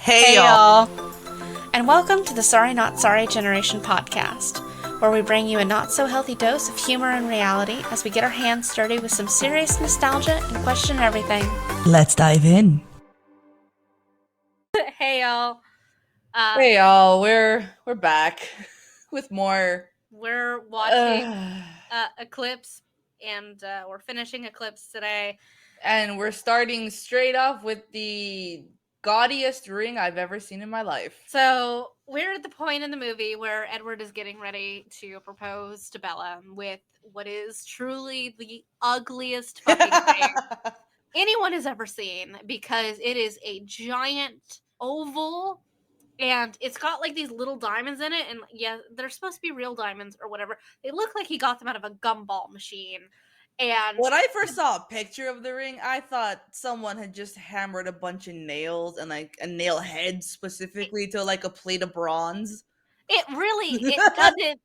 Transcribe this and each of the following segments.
Hey y'all! And welcome to the Sorry Not Sorry Generation podcast, where we bring you a not so healthy dose of humor and reality as we get our hands dirty with some serious nostalgia and question everything. Let's dive in. Hey y'all! Hey y'all, we're back with more. We're watching Eclipse, and we're finishing Eclipse today. And we're starting straight off with the gaudiest ring I've ever seen in my life. So we're at the point in the movie where Edward is getting ready to propose to Bella with what is truly the ugliest fucking thing anyone has ever seen, because it is a giant oval and it's got like these little diamonds in it, and yeah, they're supposed to be real diamonds or whatever. They look like he got them out of a gumball machine. And when I first saw a picture of the ring, I thought someone had just hammered a bunch of nails and like a nail head specifically to like a plate of bronze. it doesn't.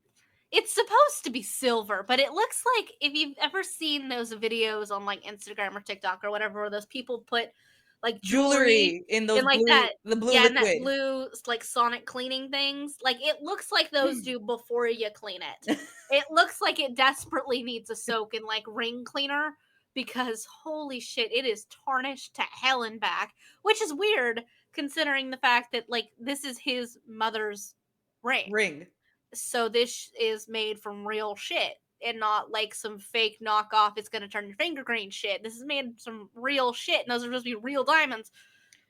It's supposed to be silver, but it looks like, if you've ever seen those videos on like Instagram or TikTok or whatever, where those people put like jewelry in those like blue, that, the blue yeah, liquid. and that blue like sonic cleaning things. Like, it looks like those do before you clean it. It looks like it desperately needs a soak in like ring cleaner, because holy shit, it is tarnished to hell and back, which is weird considering the fact that like this is his mother's ring. So this is made from real shit and not like some fake knockoff, it's gonna turn your finger green shit. This is made from real shit, and those are supposed to be real diamonds.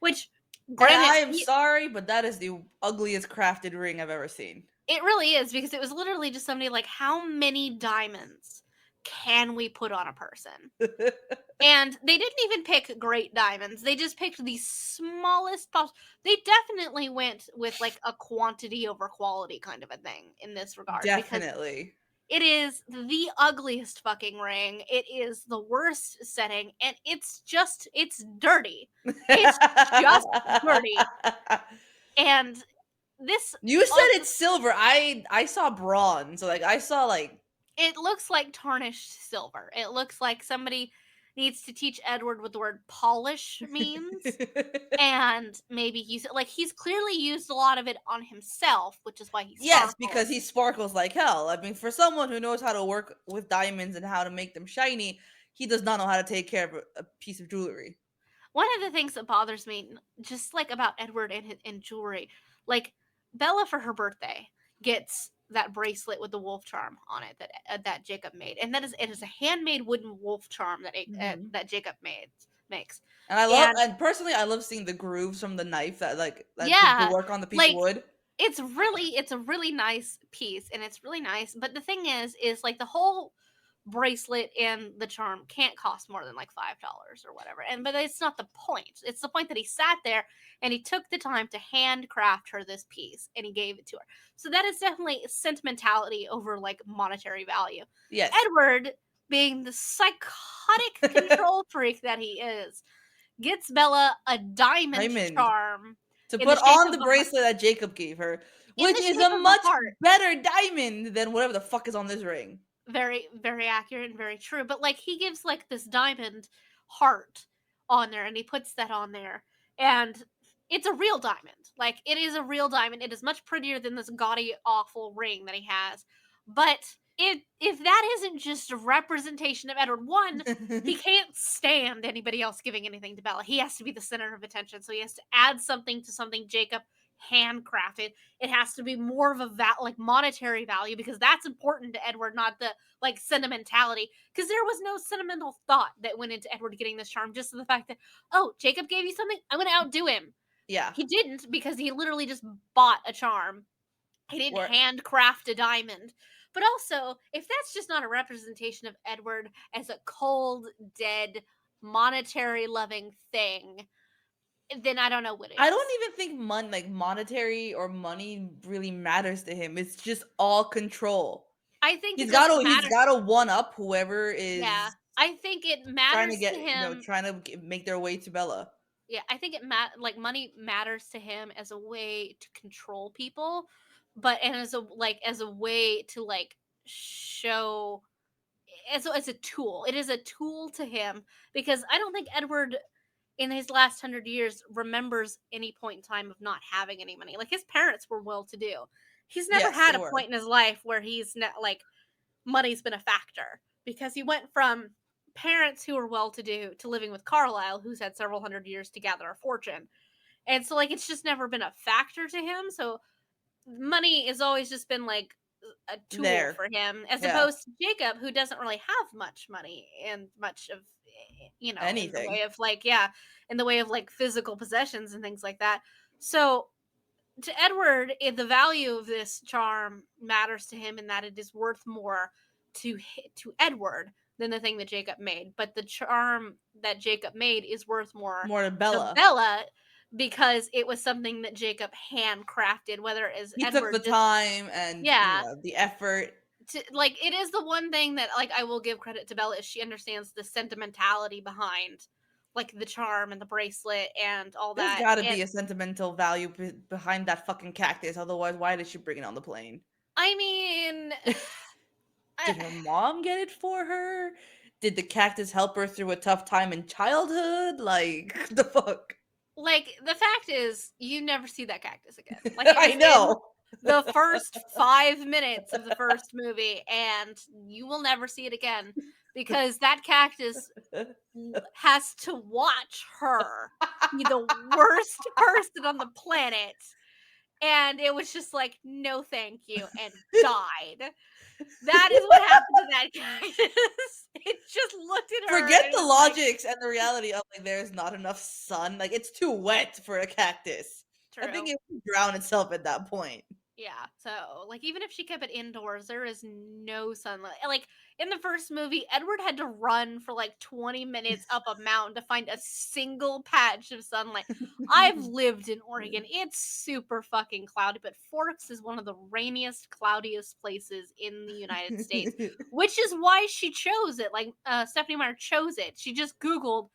Which, granted, and I am sorry, but that is the ugliest crafted ring I've ever seen. It really is, because it was literally just somebody like, how many diamonds can we put on a person? And they didn't even pick great diamonds. They just picked the smallest possible. They definitely went with like a quantity over quality kind of a thing in this regard. Definitely. It is the ugliest fucking ring. It is the worst setting, and it's dirty. It's just dirty. And this, you said it's silver. I saw bronze. So like I saw like, it looks like tarnished silver. It looks like somebody needs to teach Edward what the word polish means. And maybe use it, like, he's clearly used a lot of it on himself, which is why he sparkles. Yes, because he sparkles like hell. I mean, for someone who knows how to work with diamonds and how to make them shiny, he does not know how to take care of a piece of jewelry. One of the things that bothers me, just like about Edward and jewelry, like, Bella for her birthday gets that bracelet with the wolf charm on it that Jacob made, and it is a handmade wooden wolf charm that Jacob makes. And I love, and personally, I love seeing the grooves from the knife that yeah, the work on the piece of wood. It's a really nice piece, and it's really nice. But the thing is like, the whole bracelet and the charm can't cost more than like $5 or whatever. But it's not the point. It's the point that he sat there and he took the time to handcraft her this piece and he gave it to her. So that is definitely sentimentality over like monetary value. Yes. Edward, being the psychotic control freak that he is, gets Bella a diamond charm to put on the bracelet that Jacob gave her, which is a much better diamond than whatever the fuck is on this ring. Very, very accurate and very true. But like, he gives like this diamond heart on there, and he puts that on there, and it's a real diamond. Like, it is a real diamond. It is much prettier than this gaudy, awful ring that he has. But if that isn't just a representation of Edward, one, he can't stand anybody else giving anything to Bella. He has to be the center of attention, so he has to add something to something Jacob handcrafted. It has to be more of a like monetary value, because that's important to Edward, not the like sentimentality, because there was no sentimental thought that went into Edward getting this charm. Just the fact that, oh, Jacob gave you something, I'm gonna outdo him. Yeah, he didn't, because he literally just bought a charm. He didn't handcraft a diamond. But also, if that's just not a representation of Edward as a cold, dead, monetary loving thing, then I don't know what it is. I don't even think like monetary or money really matters to him. It's just all control. I think he's got to one up whoever is. Yeah, I think it matters to him. Trying to make their way to Bella. Yeah, I think like money matters to him as a way to control people, but as a way to like show as a tool. It is a tool to him, because I don't think Edward in his last 100 years remembers any point in time of not having any money. Like his parents were well to do. He's never Yes, had they a were. point in his life where he's not like money's been a factor because he went from parents who were well to do to living with Carlisle, who's had several 100 years to gather a fortune. And so like it's just never been a factor to him. So money has always just been like a tool There. for him as Yeah. opposed to Jacob who doesn't really have much money and much of in the Anything. way of like in the way of like physical possessions and things like that. So to Edward, the value of this charm matters to him in that it is worth more to Edward than the thing that Jacob made. But the charm that Jacob made is worth more More to to Bella. Bella because it was something that Jacob handcrafted, whether it is He took the Edward just time and, yeah. the effort. Like it is the one thing that like I will give credit to Bella is she understands the sentimentality behind like the charm and the bracelet and all There's that. gotta And be a sentimental value behind that fucking cactus, otherwise why did she bring it on the plane? I mean, I, Did her mom get it for her? Did the cactus help her through a tough time in childhood? Like, the fuck? like the fact is you never see that cactus again. Like it I was in know. the first 5 minutes of the first movie and you will never see it again because that cactus has to watch her be the worst person on the planet. And it was just like, no, thank you, and died. That is what happened to that cactus. It just looked at her Forget and the was like, logics and the reality of, like, there's not enough sun, like, it's too wet for a cactus. I think true. it would drown itself at that point. Yeah. So, like, even if she kept it indoors, there is no sunlight. Like, in the first movie, Edward had to run for like 20 minutes up a mountain to find a single patch of sunlight. I've lived in Oregon. It's super fucking cloudy, but Forks is one of the rainiest, cloudiest places in the United States, which is why she chose it. Like, Stephanie Meyer chose it. She just Googled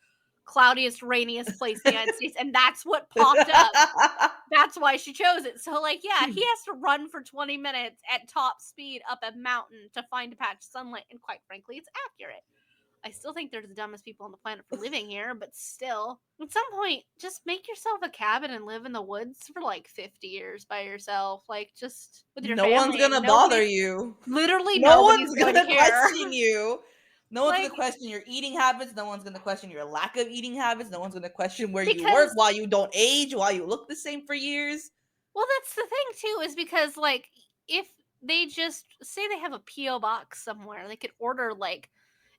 cloudiest, rainiest place in the United States, and that's what popped up. That's why she chose it. So, like, yeah, he has to run for 20 minutes at top speed up a mountain to find a patch of sunlight, and quite frankly, it's accurate. I still think they're the dumbest people on the planet for living here, but still, at some point, just make yourself a cabin and live in the woods for like 50 years by yourself, like just with your No one's family, and gonna bother nobody, you. literally, No nobody's one's going to gonna care. question you. No one's gonna Like, question your eating habits. No one's gonna question your lack of eating habits. No one's gonna question where you work, because why you don't age, why you look the same for years. well, that's the thing too, is because like if they just say they have a PO box somewhere, they could order like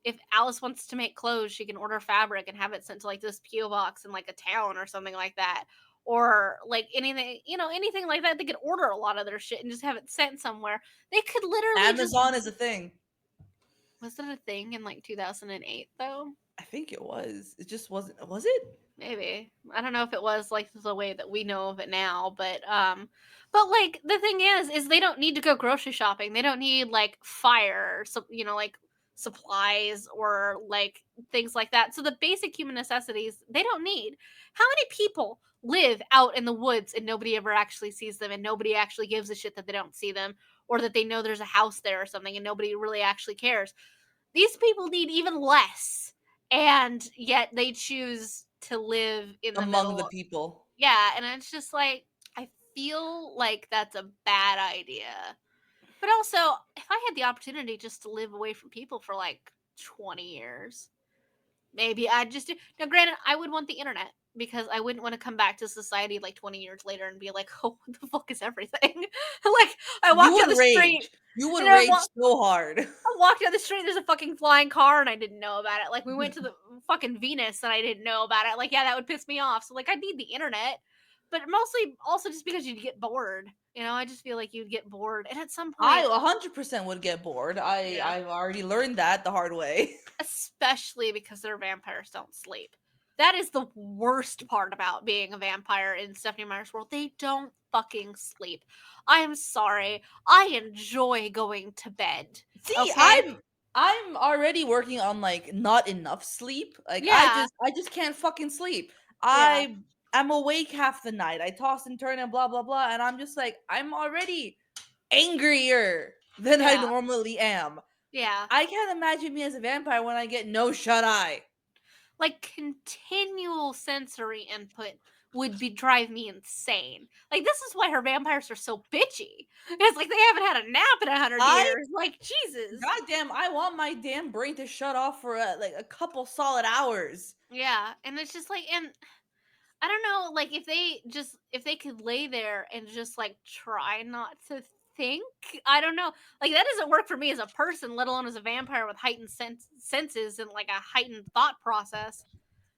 if Alice wants to make clothes, she can order fabric and have it sent to like this PO box in like a town or something like that. Or like anything, anything like that. They could order a lot of their shit and just have it sent somewhere. They could literally just Amazon is a thing. was that a thing in like 2008 though? I think it was. It just wasn't. Was it? Maybe. I don't know if it was like the way that we know of it now, but like the thing is they don't need to go grocery shopping. They don't need like fire, so like supplies or like things like that. So the basic human necessities they don't need. How many people live out in the woods and nobody ever actually sees them and nobody actually gives a shit that they don't see them or that they know there's a house there or something and nobody really actually cares? These people need even less, and yet they choose to live in the Among the middle. people. Yeah, and it's just like I feel like that's a bad idea. But also, if I had the opportunity just to live away from people for like 20 years, maybe I'd just do. Now, granted, I would want the internet because I wouldn't want to come back to society like 20 years later and be like, oh, what the fuck is everything? Like, I You walk down would the street rage. You would and rage so hard. I walked down the street, there's a fucking flying car, and I didn't know about it. Like, we went to the fucking Venus, and I didn't know about it. Like, yeah, that would piss me off. So, like, I need the internet, but mostly also just because you'd get bored. I just feel like you'd get bored, and at some I point, 100% would get bored. yeah, I've already learned that the hard way. especially because their vampires don't sleep. That is the worst part about being a vampire in Stephanie Meyer's world. They don't fucking sleep. I am sorry. I enjoy going to bed. See, Okay? I'm already working on like not enough sleep. Like Yeah. I just can't fucking sleep. Yeah. I'm awake half the night. I toss and turn and blah blah blah and I'm just like I'm already angrier than I Yeah. normally am. Yeah. I can't imagine me as a vampire when I get no shut eye. like continual sensory input would be drive me insane. Like this is why her vampires are so bitchy. It's like they haven't had a nap in 100 I years. Like Jesus. goddamn, I want my damn brain to shut off for like a couple solid hours. Yeah, and it's just like, and I don't know, like if they could lay there and just like try not to think. I don't know. Like that doesn't work for me as a person, let alone as a vampire with heightened senses and like a heightened thought process.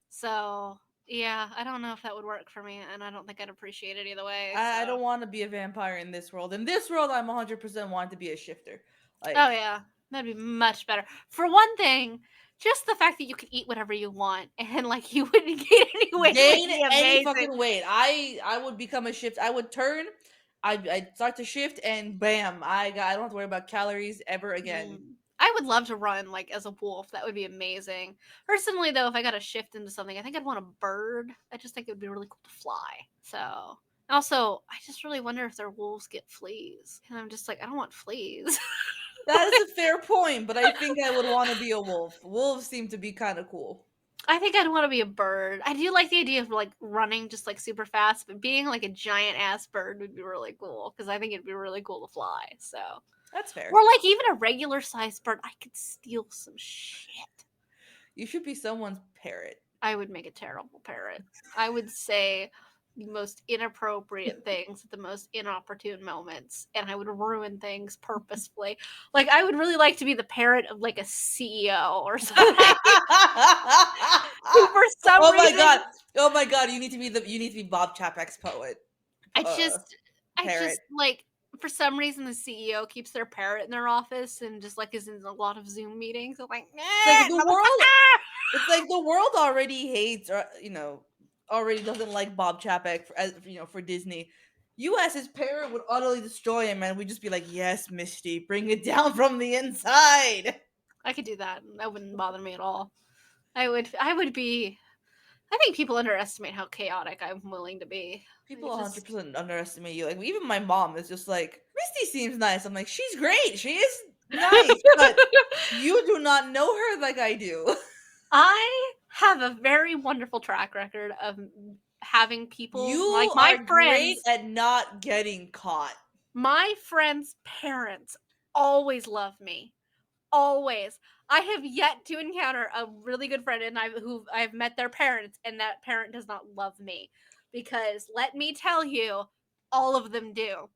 So, yeah, I don't know if that would work for me, and I don't think I'd appreciate it either way. I So, don't want to be a vampire in this world. In this world, I'm 100% want to be a shifter. oh Like, yeah, that'd be much better. For one thing, just the fact that you could eat whatever you want and like you wouldn't gain any weight would gain be any amazing. fucking weight. I would become a shift. I would turn. I'd start to shift, and bam, I don't have to worry about calories ever again. I would love to run like as a wolf. That would be amazing. Personally, though, if I got to shift into something, I think I'd want a bird. I just think it would be really cool to fly. So, also, I just really wonder if their wolves get fleas, and I'm just like, I don't want fleas. That is a fair point, but I think I would want to be a wolf. Wolves seem to be kind of cool. I think I'd want to be a bird. I do like the idea of like running just like super fast, but being like a giant ass bird would be really cool because I think it'd be really cool to fly. So, That's fair. or like even a regular sized bird, I could steal some shit. You should be someone's parrot. I would make a terrible parrot. I would say the most inappropriate things at the most inopportune moments, and I would ruin things purposefully. Like I would really like to be the parrot of like a CEO or something who for some Oh my reason god! Oh my god! You need to be Bob Chapek's poet. I Uh, just I parrot. just like for some reason the CEO keeps their parrot in their office and just like is in a lot of Zoom meetings. I'm like, It's like the world. motherfucker. It's like the world already hates, or already doesn't like Bob Chapek for Disney. U.S.'s parrot would utterly destroy him, and we'd just be like, "Yes, Misty, bring it down from the inside." I could do that. That wouldn't bother me at all. I would be I think people underestimate how chaotic I'm willing to be. I People just 100% underestimate you. Like even my mom is just like, "Misty seems nice." I'm like, "She's great. She is nice, but you do not know her like I do." I have a very wonderful track record of having people like You are great at not getting caught. my friends' parents always love me. Always. I have yet to encounter a really good friend and I've met their parents and that parent does not love me because let me tell you, all of them do.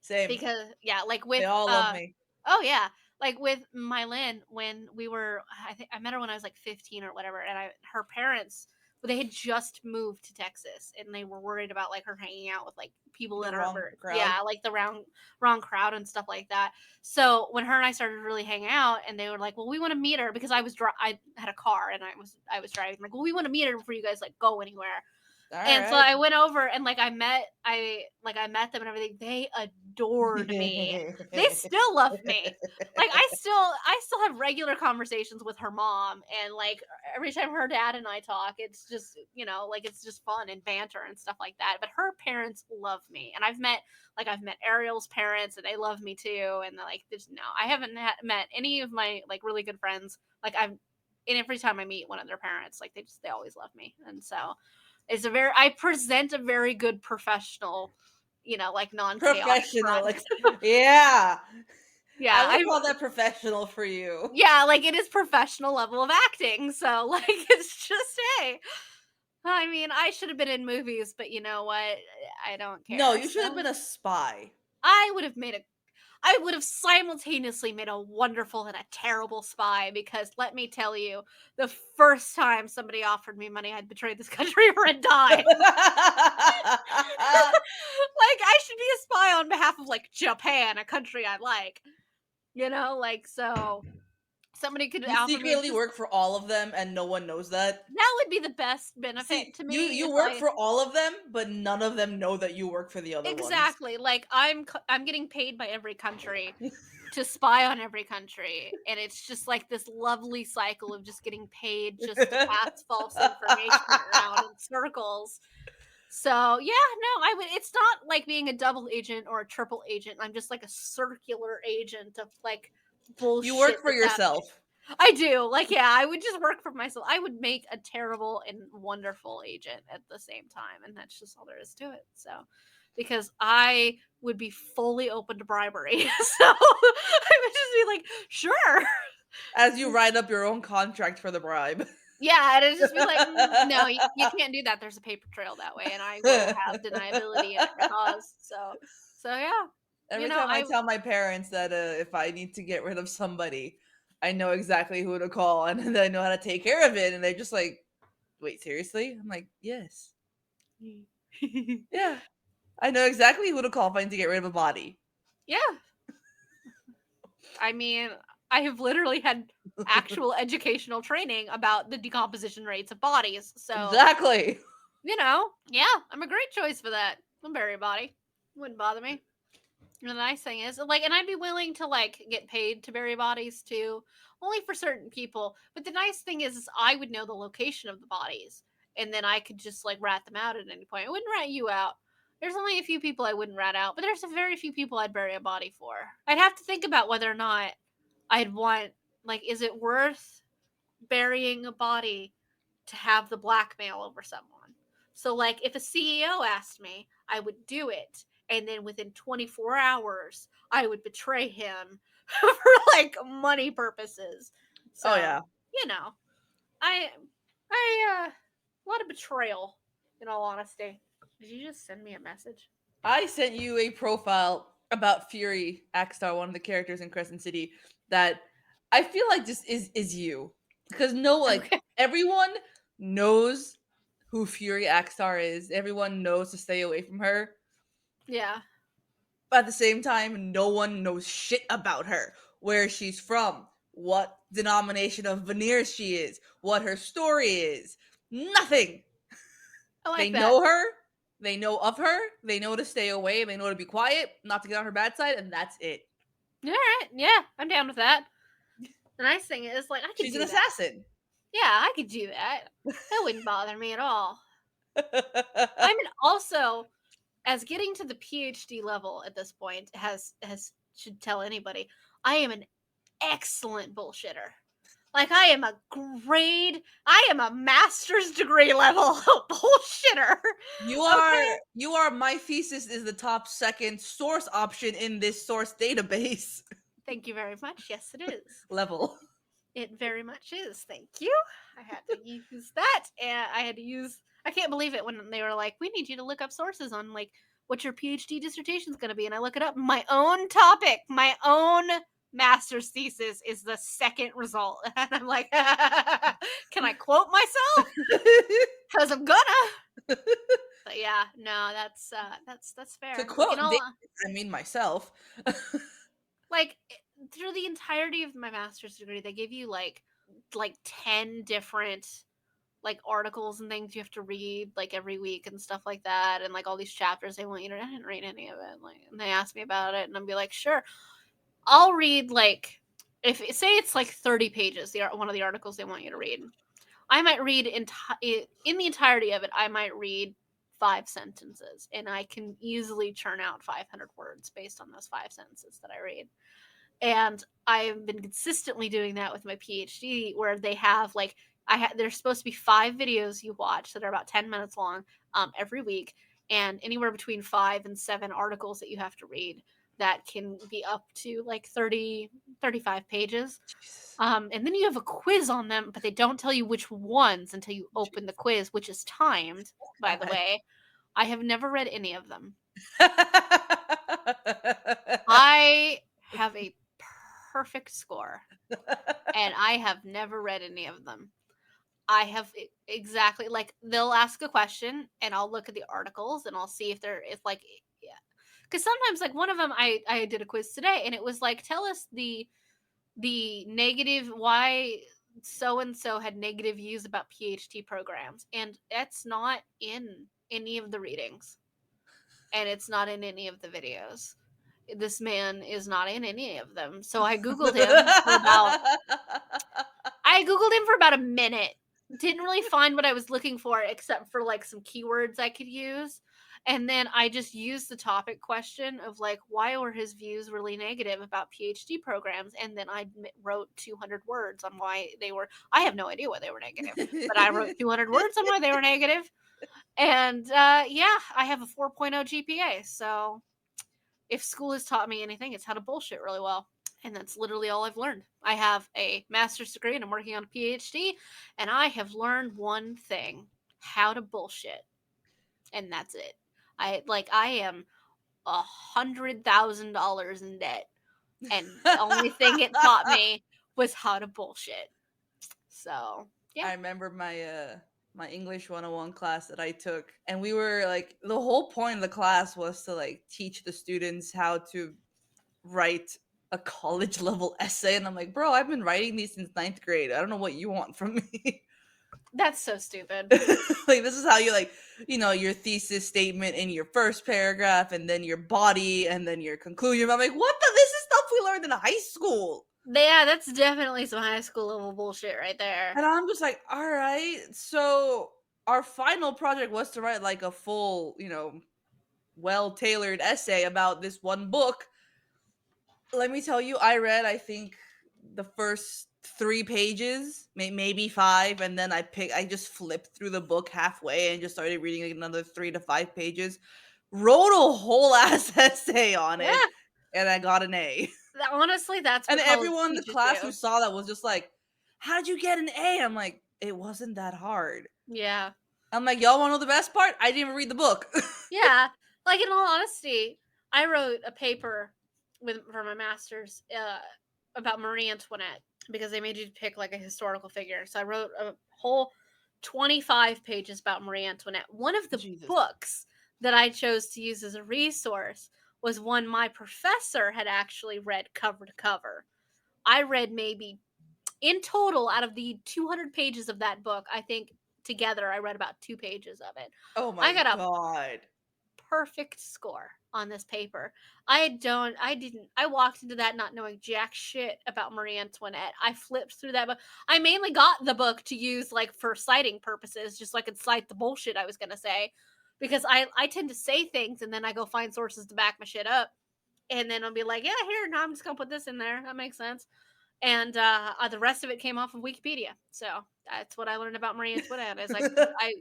Same. Because yeah, like They with all love me. oh yeah, like with Mylin when we were I think I met her when I was like 15 or whatever and her parents they had just moved to Texas and they were worried about like her hanging out with like people The in our wrong crowd. yeah, like the wrong crowd and stuff like that. So when her and I started really hang out and they were like, "Well, we want to meet her because I had a car and I was driving like, "Well, we want to meet her before you guys like go anywhere." All And so right. I went over and I met them and everything. They adored me. They still love me. Like I still have regular conversations with her mom and like every time her dad and I talk, it's just, like it's just fun and banter and stuff like that. But her parents love me. And I've met Ariel's parents and they love me too and like there's no I haven't met any of my like really good friends. Like I've and every time I meet one of their parents, like they always love me. And so I present a very good professional, like non-chaotic Professional. front. Like, yeah. I Yeah, would I call that professional for you. yeah, like it is professional level of acting. So like it's just hey. I mean, I should have been in movies, but you know what? I don't No, care. you should have So been a spy. I would have simultaneously made a wonderful and a terrible spy because let me tell you, the first time somebody offered me money, I'd betray this country or I'd die. Like I should be a spy on behalf of like Japan, a country I like. Like so somebody could You offer me secretly just work for all of them and no one knows that. that would be the best See, benefit to you me if you work I for all of them, but none of them know that you work for the other ones. exactly like I'm getting paid by every country to spy on every country and it's just like this lovely cycle of just getting paid just to pass false information around in circles. So yeah, no, I would. It's not like being a double agent or a triple agent. I'm just like a circular agent of like You work bullshit for that's happening. yourself. I do. Like, yeah, I would just work for myself. I would make a terrible and wonderful agent at the same time, and that's just all there is to it. So, because I would be fully open to bribery, so I would just be like, sure. As you write up your own contract for the bribe. Yeah, and it'd just be like, no, you can't do that. There's a paper trail that way, and I will have deniability in every cause. So yeah, Every time I I tell my parents that if I need to get rid of somebody, I know exactly who to call and then I know how to take care of it. And they're just like, wait, seriously? I'm like, yes. Yeah. I know exactly who to call if I need to get rid of a body. yeah. I mean, I have literally had actual educational training about the decomposition rates of bodies. So, Exactly. yeah, I'm a great choice for that. I'll bury a body. Wouldn't bother me. And the nice thing is, like, and I'd be willing to like get paid to bury bodies too, only for certain people. But the nice thing is I would know the location of the bodies, and then I could just like rat them out at any point. I wouldn't rat you out. There's only a few people I wouldn't rat out, but there's a very few people I'd bury a body for. I'd have to think about whether or not I'd want, like, is it worth burying a body to have the blackmail over someone? So, like, if a CEO asked me, I would do it. And then within 24 hours, I would betray him for like money purposes. Oh, So, yeah. you know, I, a lot of betrayal, in all honesty. Did you just send me a message? I sent you a profile about Fury Axstar, one of the characters in Crescent City, that I feel like just is you. Because no, like, Okay. everyone knows who Fury Axstar is. Everyone knows to stay away from her. Yeah. But at the same time, no one knows shit about her. Where she's from, what denomination of veneers she is, what her story is. Nothing. I They like that. know her, they know of her, they know to stay away, they know to be quiet, not to get on her bad side, and that's it. All right. Yeah, I'm down with that. The nice thing is, like, I could She's an do that. assassin. Yeah, I could do that. That wouldn't bother me at all. I'm an also, as getting to the PhD level at this point has should tell anybody, I am an excellent bullshitter. Like, I am a master's degree level bullshitter. Okay? You are my thesis is the top second source option in this source database Thank you very much. Yes, it is. level. It very much is. Thank you. I had to use that, and I had to use. I can't believe it when they were like, "We need you to look up sources on like what your PhD dissertation is going to be," and I look it up. My own topic, my own master's thesis is the second result, and I'm like, "Can I quote myself? Because I'm gonna." But yeah, no, that's To fair. Like, quote David, I mean myself. like through the entirety of my master's degree, they give you like 10 different like articles and things you have to read like every week and stuff like that, and like all these chapters they want you to. I didn't read any of it. Like, and they asked me about it, and I'd be like, sure, I'll read, like, if say it's like 30 pages, the one of the articles they want you to read, I might read in the entirety of it. I might read 5 sentences, and I can easily churn out 500 words based on those 5 sentences that I read. And I've been consistently doing that with my PhD, where they have like there's supposed to be 5 videos you watch that are about 10 minutes long, every week, and anywhere between 5 and 7 articles that you have to read that can be up to like 30, 35 pages. Jesus. And then you have a quiz on them, but they don't tell you which ones until you open the quiz, which is timed, by the God. way. I have never read any of them. I have a perfect score, and I have never read any of them. I have exactly, like, they'll ask a question and I'll look at the articles and I'll see if they're if like, yeah, because sometimes, like, one of them I did a quiz today and it was like, tell us the negative, why so and so had negative views about PhD programs, and that's not in any of the readings, and it's not in any of the videos. This man is not in any of them. So I googled him for about a minute. Didn't really find what I was looking for except for like some keywords I could use. And then I just used the topic question of like, why were his views really negative about PhD programs? And then I wrote 200 words on why they were, I have no idea why they were negative, but I wrote 200 words on why they were negative. And yeah, I have a 4.0 GPA. So if school has taught me anything, it's how to bullshit really well. And that's literally all I've learned. I have a master's degree and I'm working on a PhD, and I have learned one thing: how to bullshit. And that's it. I am $100,000 in debt, and the only thing it taught me was how to bullshit. So yeah, I remember my English 101 class that I took, and we were like, the whole point of the class was to like teach the students how to write a college level essay. And I'm like, bro, I've been writing these since ninth grade. I don't know what you want from me. that's so stupid. Like, this is how you like, your thesis statement in your first paragraph, and then your body, and then your conclusion. I'm like, what the, this is stuff we learned in high school. Yeah, that's definitely some high school level bullshit right there. And I'm just like, all right. So our final project was to write like a full, well tailored essay about this one book. Let me tell you, I read, I think, the first 3 pages, maybe five, and then I just flipped through the book halfway and just started reading like another 3 to 5 pages. Wrote a whole ass essay on Yeah, it, and I got an A. honestly, that's And what college everyone in the teaches class who you. saw that was just like, "How did you get an A?" I'm like, "It wasn't that hard." Yeah. I'm like, "Y'all want to know the best part? I didn't even read the book." Yeah, like in all honesty, I wrote a paper for my master's about Marie Antoinette because they made you pick like a historical figure. So I wrote a whole 25 pages about Marie Antoinette. One of the Jesus. books that I chose to use as a resource was one my professor had actually read cover to cover. I read maybe in total out of the 200 pages of that book, I think together I read about 2 pages of it. Oh I my got a god. perfect score on this paper. I walked into that not knowing jack shit about Marie Antoinette. I flipped through that book. I mainly got the book to use like for citing purposes, just so I could cite the bullshit I was gonna say. Because I tend to say things and then I go find sources to back my shit up. And then I'll be like, yeah, here, no, I'm just gonna put this in there. That makes sense. And the rest of it came off of Wikipedia. So that's what I learned about Marie Antoinette. Is like I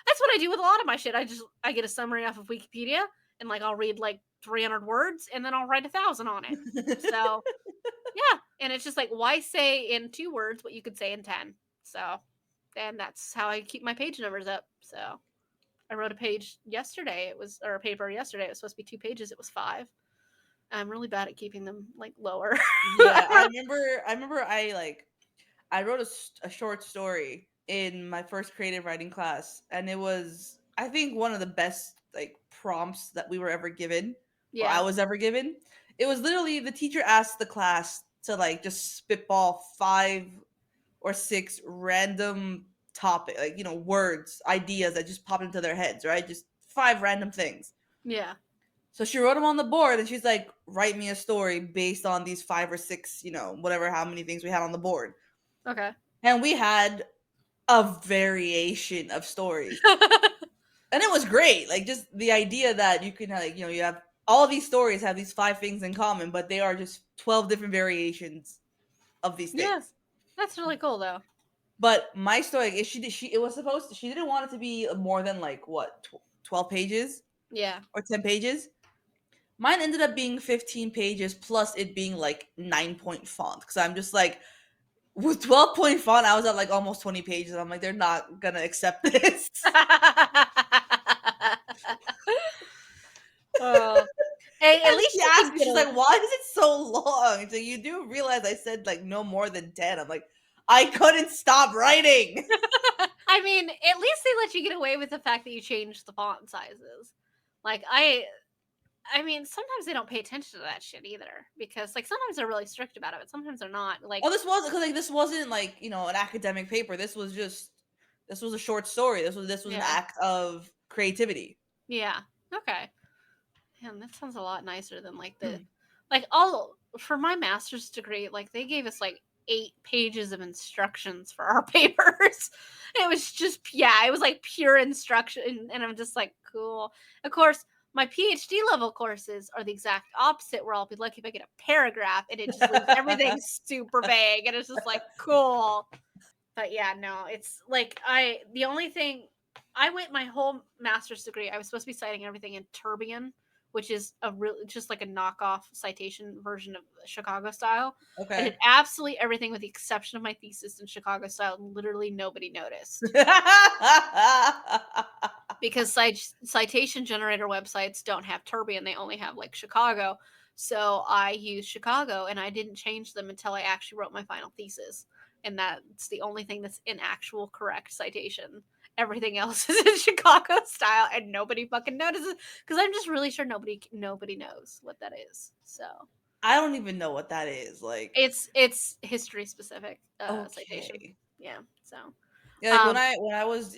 that's what I do with a lot of my shit. I get a summary off of Wikipedia and like I'll read like 300 words and then I'll write 1,000 on it. So yeah, and it's just like why say in 2 words what you could say in 10. So and that's how I keep my page numbers up. So I wrote a page yesterday. It was or a paper yesterday. It was supposed to be 2 pages. It was 5. I'm really bad at keeping them like lower. Yeah, I remember I wrote a short story in my first creative writing class, and it was, I think, one of the best like prompts that we were ever given, or I Yeah, was ever given. It was literally, the teacher asked the class to like just spitball 5 or 6 random topic, like, words, ideas that just popped into their heads, right? Just 5 random things. yeah. So she wrote them on the board, and she's like, write me a story based on these 5 or 6, whatever, how many things we had on the board. Okay. And we had a variation of stories. And it was great. Like, just the idea that you can, like, you have all these stories have these 5 things in common, but they are just 12 different variations of these Yeah, things. that's really cool though. But my story, is it was supposed to, she didn't want it to be more than like what, 12 pages Yeah. or 10 pages. Mine ended up being 15 pages plus it being like 9-point font, because I'm just like, with 12-point font, I was at like almost 20 pages. I'm like, they're not gonna accept this. Oh. Hey, at And least she you asked can me, get she's a. like, why is it so long? So you do realize I said like no more than 10. I'm like, I couldn't stop writing. I mean, at least they let you get away with the fact that you changed the font sizes. Like I mean, sometimes they don't pay attention to that shit either because like sometimes they're really strict about it, but sometimes they're not. Like, Oh, this wasn't, because like this wasn't like, an academic paper. This was a short story. This was an yeah. act of creativity. Yeah. Okay. Man, that sounds a lot nicer than like the like all for my master's degree, like they gave us like 8 pages of instructions for our papers. It was just, yeah, it was like pure instruction. And I'm just like, cool. Of course, my PhD level courses are the exact opposite, where I'll be lucky if I get a paragraph and it just leaves everything super vague. And it's just like, cool. But yeah, no, it's like the only thing I went my whole master's degree, I was supposed to be citing everything in Turbian, which is a real just like a knockoff citation version of Chicago style. I did Okay. absolutely everything with the exception of my thesis in Chicago style, and literally nobody noticed. Because citation generator websites don't have Turbian, they only have like Chicago. So I used Chicago and I didn't change them until I actually wrote my final thesis. And that's the only thing that's in actual correct citation. Everything else is in Chicago style and nobody fucking notices because I'm just really sure nobody knows what that is. So I don't even know what that is. Like, it's history specific citation. okay. Yeah. So Yeah, like um when I was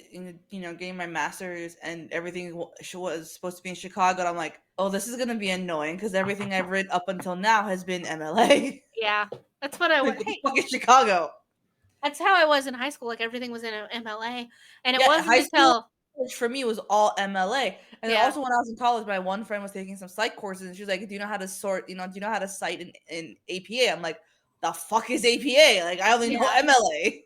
getting my master's and everything was supposed to be in Chicago, and I'm like, oh, this is gonna be annoying because everything I've read up until now has been MLA. yeah, that's what I Like, want. what the Hey, fuck is Chicago? that's how I was in high school. Like everything was in MLA, and it Yeah, wasn't high school until college for me was all MLA. And then yeah, also when I was in college, my one friend was taking some psych courses, and she was like, "Do you know how to sort? Do you know how to cite in APA?" I'm like, "The fuck is APA? Like, I only know yeah, MLA."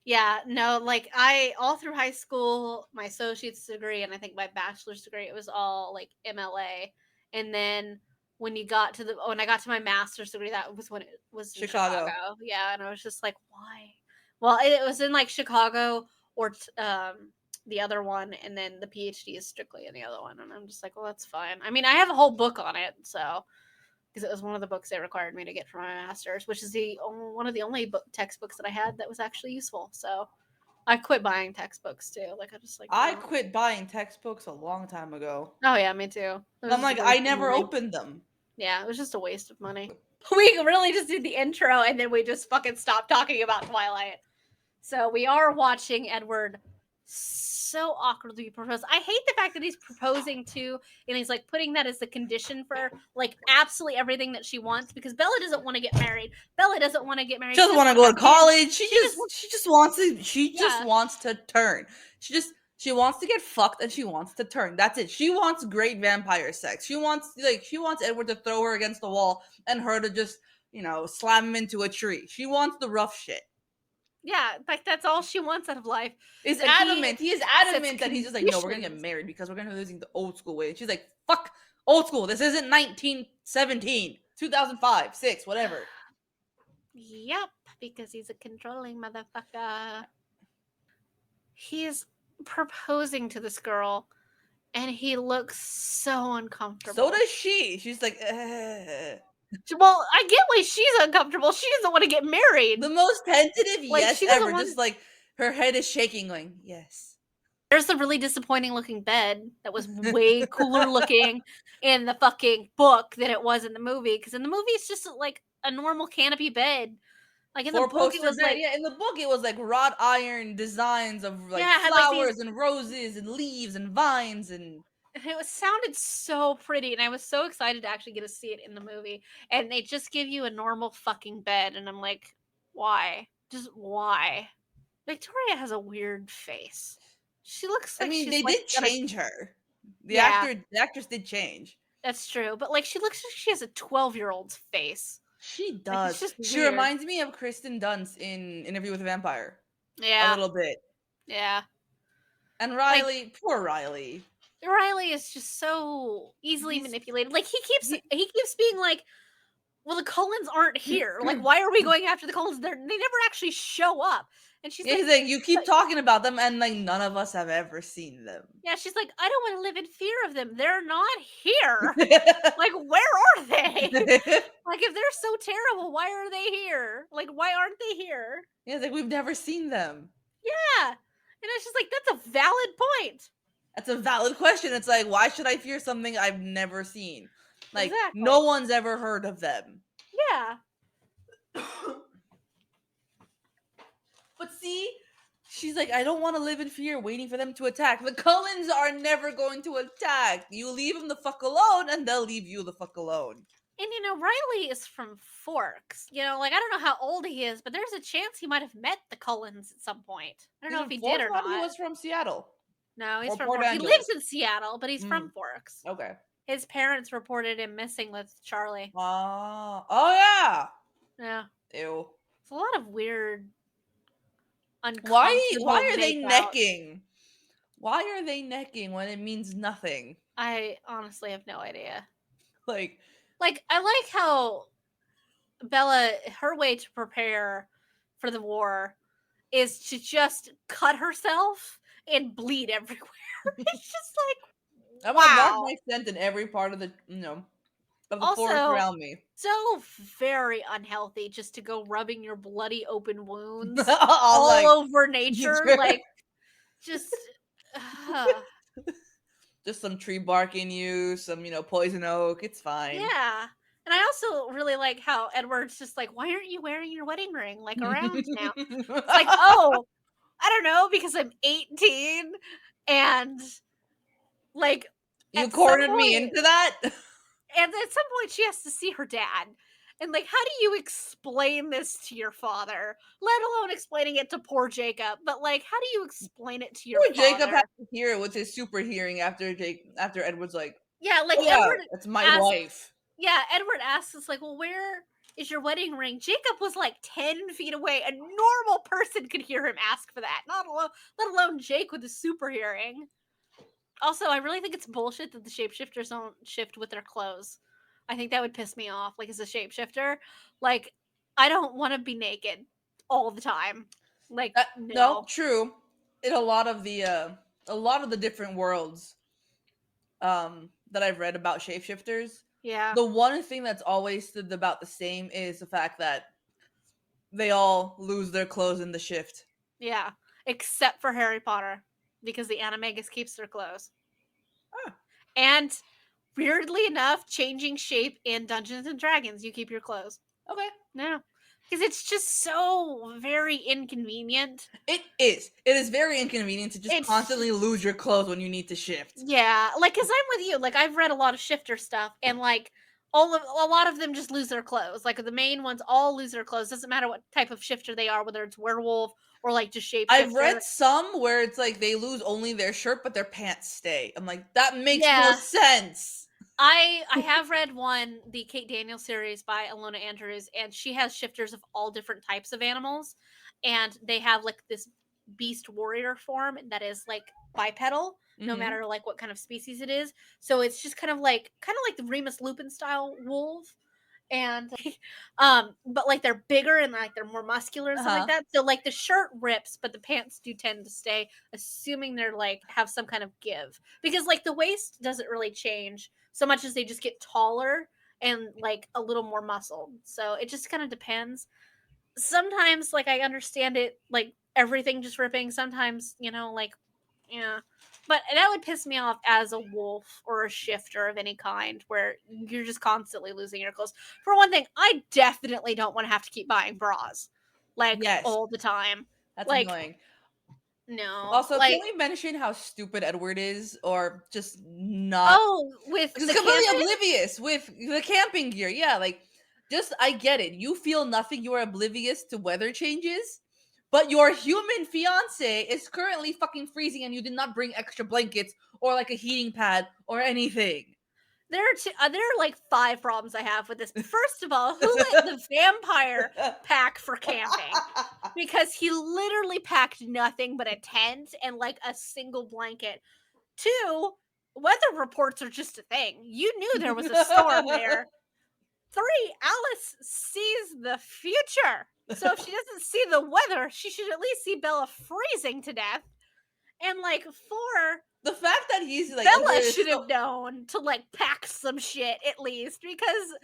yeah. No, like I all through high school, my associate's degree, and I think my bachelor's degree, it was all like MLA. And then when I got to my master's degree, that was when it was in Chicago. Chicago. Yeah, and I was just like, why? Well, it was in like Chicago or the other one, and then the PhD is strictly in the other one, and I'm just like, well, that's fine. I mean, I have a whole book on it, so because it was one of the books they required me to get for my master's, which is one of the only textbooks that I had that was actually useful. So I quit buying textbooks too. Like I just like I no. quit buying textbooks a long time ago. Oh yeah, me too. It And was I'm just a like, waste I of never money. opened them. Yeah, it was just a waste of money. We really just did the intro and then we just fucking stopped talking about Twilight. So we are watching Edward so awkwardly propose. I hate the fact that he's proposing to and he's like putting that as the condition for like absolutely everything that she wants because Bella doesn't want to get married. Bella doesn't want to get She married. She doesn't doesn't want to want to go to have kids. college. She just wants She just yeah. wants to turn. She wants to get fucked and she wants to turn. That's it. She wants great vampire sex. She wants Edward to throw her against the wall and her to just, slam him into a tree. She wants the rough shit. Yeah, like that's all she wants out of life. Is But he adamant. He is sets adamant that he's just like, no, we're gonna get conditions. married because we're gonna be losing the old school way. And she's like, fuck old school. This isn't 1917, 2005, 6, whatever. Yep, because he's a controlling motherfucker. He's proposing to this girl and he looks so So uncomfortable. does she. She's like, eh. Well, I get why she's uncomfortable. She doesn't want to get The married. most tentative Like yes she doesn't ever. want Just like her head is shaking, going, yes. there's a really disappointing looking bed that was way cooler looking in the fucking book than it was in the movie. Because in the movie, it's just like a normal canopy bed. Like in the Four book, it poster was bed. like, Yeah, in the book it was like wrought iron designs of like yeah, it had like these flowers and roses and leaves and vines and it was sounded so pretty and I was so excited to actually get to see it in the movie and they just give you a normal fucking bed and I'm like why just why Victoria has a weird face. She looks I like mean she's they like did gonna change her. yeah, The actress did change. that's true, but like she looks like she has a 12-year-old's face. She Like it's does. just She weird. reminds me of Kristen Dunst in Interview with a Vampire. A Yeah, little bit. yeah, And like Riley, poor Riley. Riley is just so easily He's manipulated. Like he he keeps being like, well, the Cullens aren't here. Like, why are we going after the Cullens? They never actually show up. And she's yeah, like, he's like, you keep but talking about them and like none of us have ever seen them. yeah, she's like, I don't want to live in fear of them. They're not here. Like, where are they? Like, if they're so terrible, why are they here? Like, why aren't they here? Yeah, it's like we've never seen them. Yeah. And it's just like, that's a valid point. That's a valid question. It's like, why should I fear something I've never seen? Like, no Exactly. one's ever heard of them. Yeah. But see, she's like, I don't want to live in fear waiting for them to attack. The Cullens are never going to attack. You leave them the fuck alone, and they'll leave you the fuck alone. And Riley is from Forks. Like I don't know how old he is, but there's a chance he might have met the Cullens at some point. I don't He's know if from he did Forks. or I thought he not. was from Seattle No, he's or from Port Forks. He lives Angeles. in Seattle, but he's from Mm, Forks. okay. His parents reported him missing with Charlie. Oh yeah. Yeah. Ew. It's a lot of weird, Why uncomfortable are they make out. necking? Why are they necking when it means nothing? I honestly have no idea. Like, Like, I like how Bella, her way to prepare for the war is to just cut herself and bleed everywhere. It's just I like, want to mark wow. my scent in every part of the of the forest Also, around me. so very unhealthy just to go rubbing your bloody open wounds I'll all like over nature. Like, just. Uh, just some tree bark in you, some poison oak. It's fine. yeah. And I also really like how Edward's just like, why aren't you wearing your wedding ring like around now? It's like, oh, I don't know, because I'm 18 and like You at some cornered me point into that. she has to see her dad. And like, how do you explain this to your father? Let alone explaining it to poor Jacob. But like, how do you explain it to your Poor Jacob had father? to hear it with his super hearing after Edward's like, Yeah, like oh yeah, Edward that's my asks wife. Yeah, Edward asks us like, "Well, where is your wedding ring?" Jacob was like 10 feet away. A normal person could hear him ask for that. Not alone let alone Jake with a super hearing. Also, I really think it's bullshit that the shapeshifters don't shift with their clothes. I think that would piss me off, like, as a shapeshifter. Like, I don't want to be naked all the time. Like, No, no. true. In a lot of the different worlds that I've read about shapeshifters, Yeah. the one thing that's always stood about the same is the fact that they all lose their clothes in the shift. Yeah. Except for Harry Potter, because the animagus keeps their clothes. Ah, And weirdly enough, changing shape in Dungeons and Dragons, you keep your clothes. okay. No. Because it's just so very inconvenient. It is. It is very inconvenient to just It's constantly just, lose your clothes when you need to shift. yeah, like, because I'm with you. Like, I've read a lot of shifter stuff, and like, a lot of them just lose their clothes. Like, the main ones all lose their clothes. Doesn't matter what type of shifter they are, whether it's werewolf or like just I've shapeshifter. read some where it's like they lose only their shirt, but their pants stay. I'm like, that makes no Yeah, sense. I have read one, the Kate Daniels series by Alona Andrews, and she has shifters of all different types of animals, and they have like this beast warrior form that is like bipedal, no Mm-hmm. matter like what kind of species it is. So it's just kind of like the Remus Lupin style wolf, and but like they're bigger and like they're more muscular and Uh stuff like huh. that. So like the shirt rips, but the pants do tend to stay, assuming they're like have some kind of give, because like the waist doesn't really change so much as they just get taller and like a little more muscled. So it just kind of depends. Sometimes like I understand it, like everything just ripping. Sometimes like, yeah, but that would piss me off as a wolf or a shifter of any kind, where you're just constantly losing your clothes. For one thing, I definitely don't want to have to keep buying bras like Yes, all the time. that's Like, annoying. no, Also, can like, we mention how stupid Edward is, or just not? oh, with Because the he's completely camping. oblivious with the camping gear. Yeah, like just I get it. You feel nothing. You are oblivious to weather changes, but your human fiance is currently fucking freezing, and you did not bring extra blankets or like a heating pad or anything. There are like five problems I have with this. First of all, who let the vampire pack for camping? Because he literally packed nothing but a tent and like a single blanket. Two, weather reports are just a thing. You knew there was a storm there. Three, Alice sees the future. So if she doesn't see the weather, she should at least see Bella freezing to death. And like four, The fact that he's like Edward Bella is should so have known to like pack some shit at least, because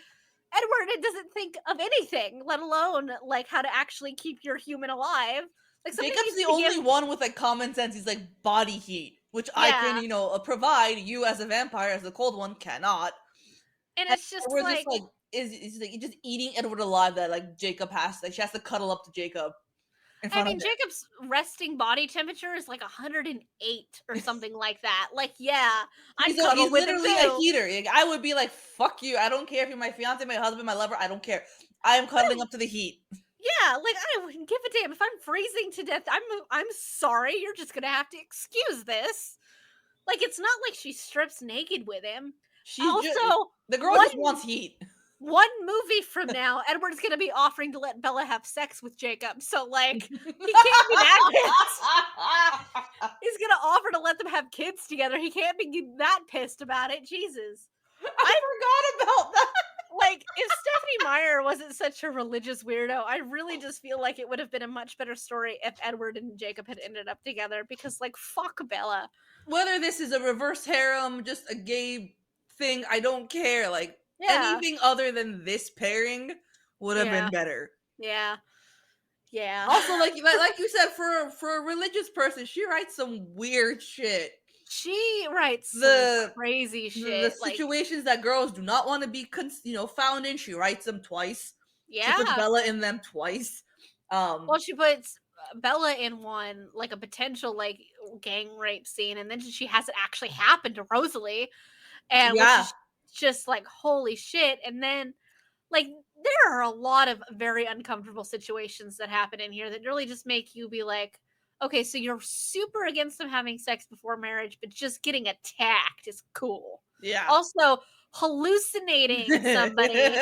Edward it doesn't think of anything, let alone like how to actually keep your human alive. Like somebody Jacob's needs the to give. only one with like common sense. He's like body heat, which I can Yeah. provide. You as a vampire, as the cold one, cannot. And And it's just we're just like, like is like just eating Edward alive that like Jacob has like she has to cuddle up to Jacob. in I front of mean, it. Jacob's resting body temperature is like 108 or something like that. Like, yeah, I'd cuddle He's with him literally a too. heater. Like, I would be like, "Fuck you! I don't care if you're my fiance, my husband, my lover. I don't care. I am cuddling No, up to the heat." yeah, like I wouldn't give a damn if I'm freezing to death. I'm sorry. You're just gonna have to excuse this. Like, it's not like she strips naked with him. She's just Also, the girl one just wants heat. one movie from now, Edward's gonna be offering to let Bella have sex with Jacob. So, like, he can't be that pissed. He's gonna offer to let them have kids together. He can't be that pissed about it. Jesus. I I forgot about that. like if Stephanie Meyer wasn't such a religious weirdo, I really just feel like it would have been a much better story if Edward and Jacob had ended up together because like fuck Bella. Whether this is a reverse harem, just a gay thing, I don't care. Like Yeah. anything other than this pairing would have Yeah. been better. Yeah. Yeah. Also, like you said, for a religious person, she writes some weird shit. She writes some The crazy the shit. Like, situations that girls do not want to be found in, she writes them twice. She puts yeah. Bella in them twice. Well, she puts Bella in one, like a potential like gang rape scene, and then she has it actually happen to Rosalie, and which Yeah, is just like holy shit. And then like there are a lot of very uncomfortable situations that happen in here that really just make you be like, okay, so you're super against them having sex before marriage, but just getting attacked is cool. yeah. Also, hallucinating somebody,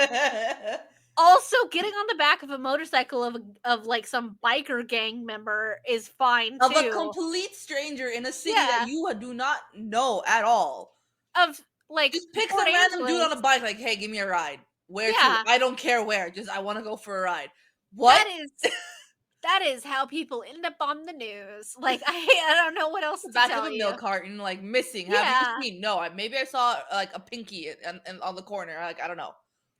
also getting on the back of a motorcycle of like some biker gang member is fine Of a too. complete stranger in a city that Yeah, you do not know at all. of like Just pick Port some random dude on Angeles. a bike, like, hey, give me a ride. Where to? Yeah, I don't care where. Just I want to go for a ride. What? that is how people end up on the news. Like I don't know what else The to back of tell a you. milk carton, like missing. Have you Yeah, seen? No. Maybe I saw like a pinky on the corner. Like I don't know.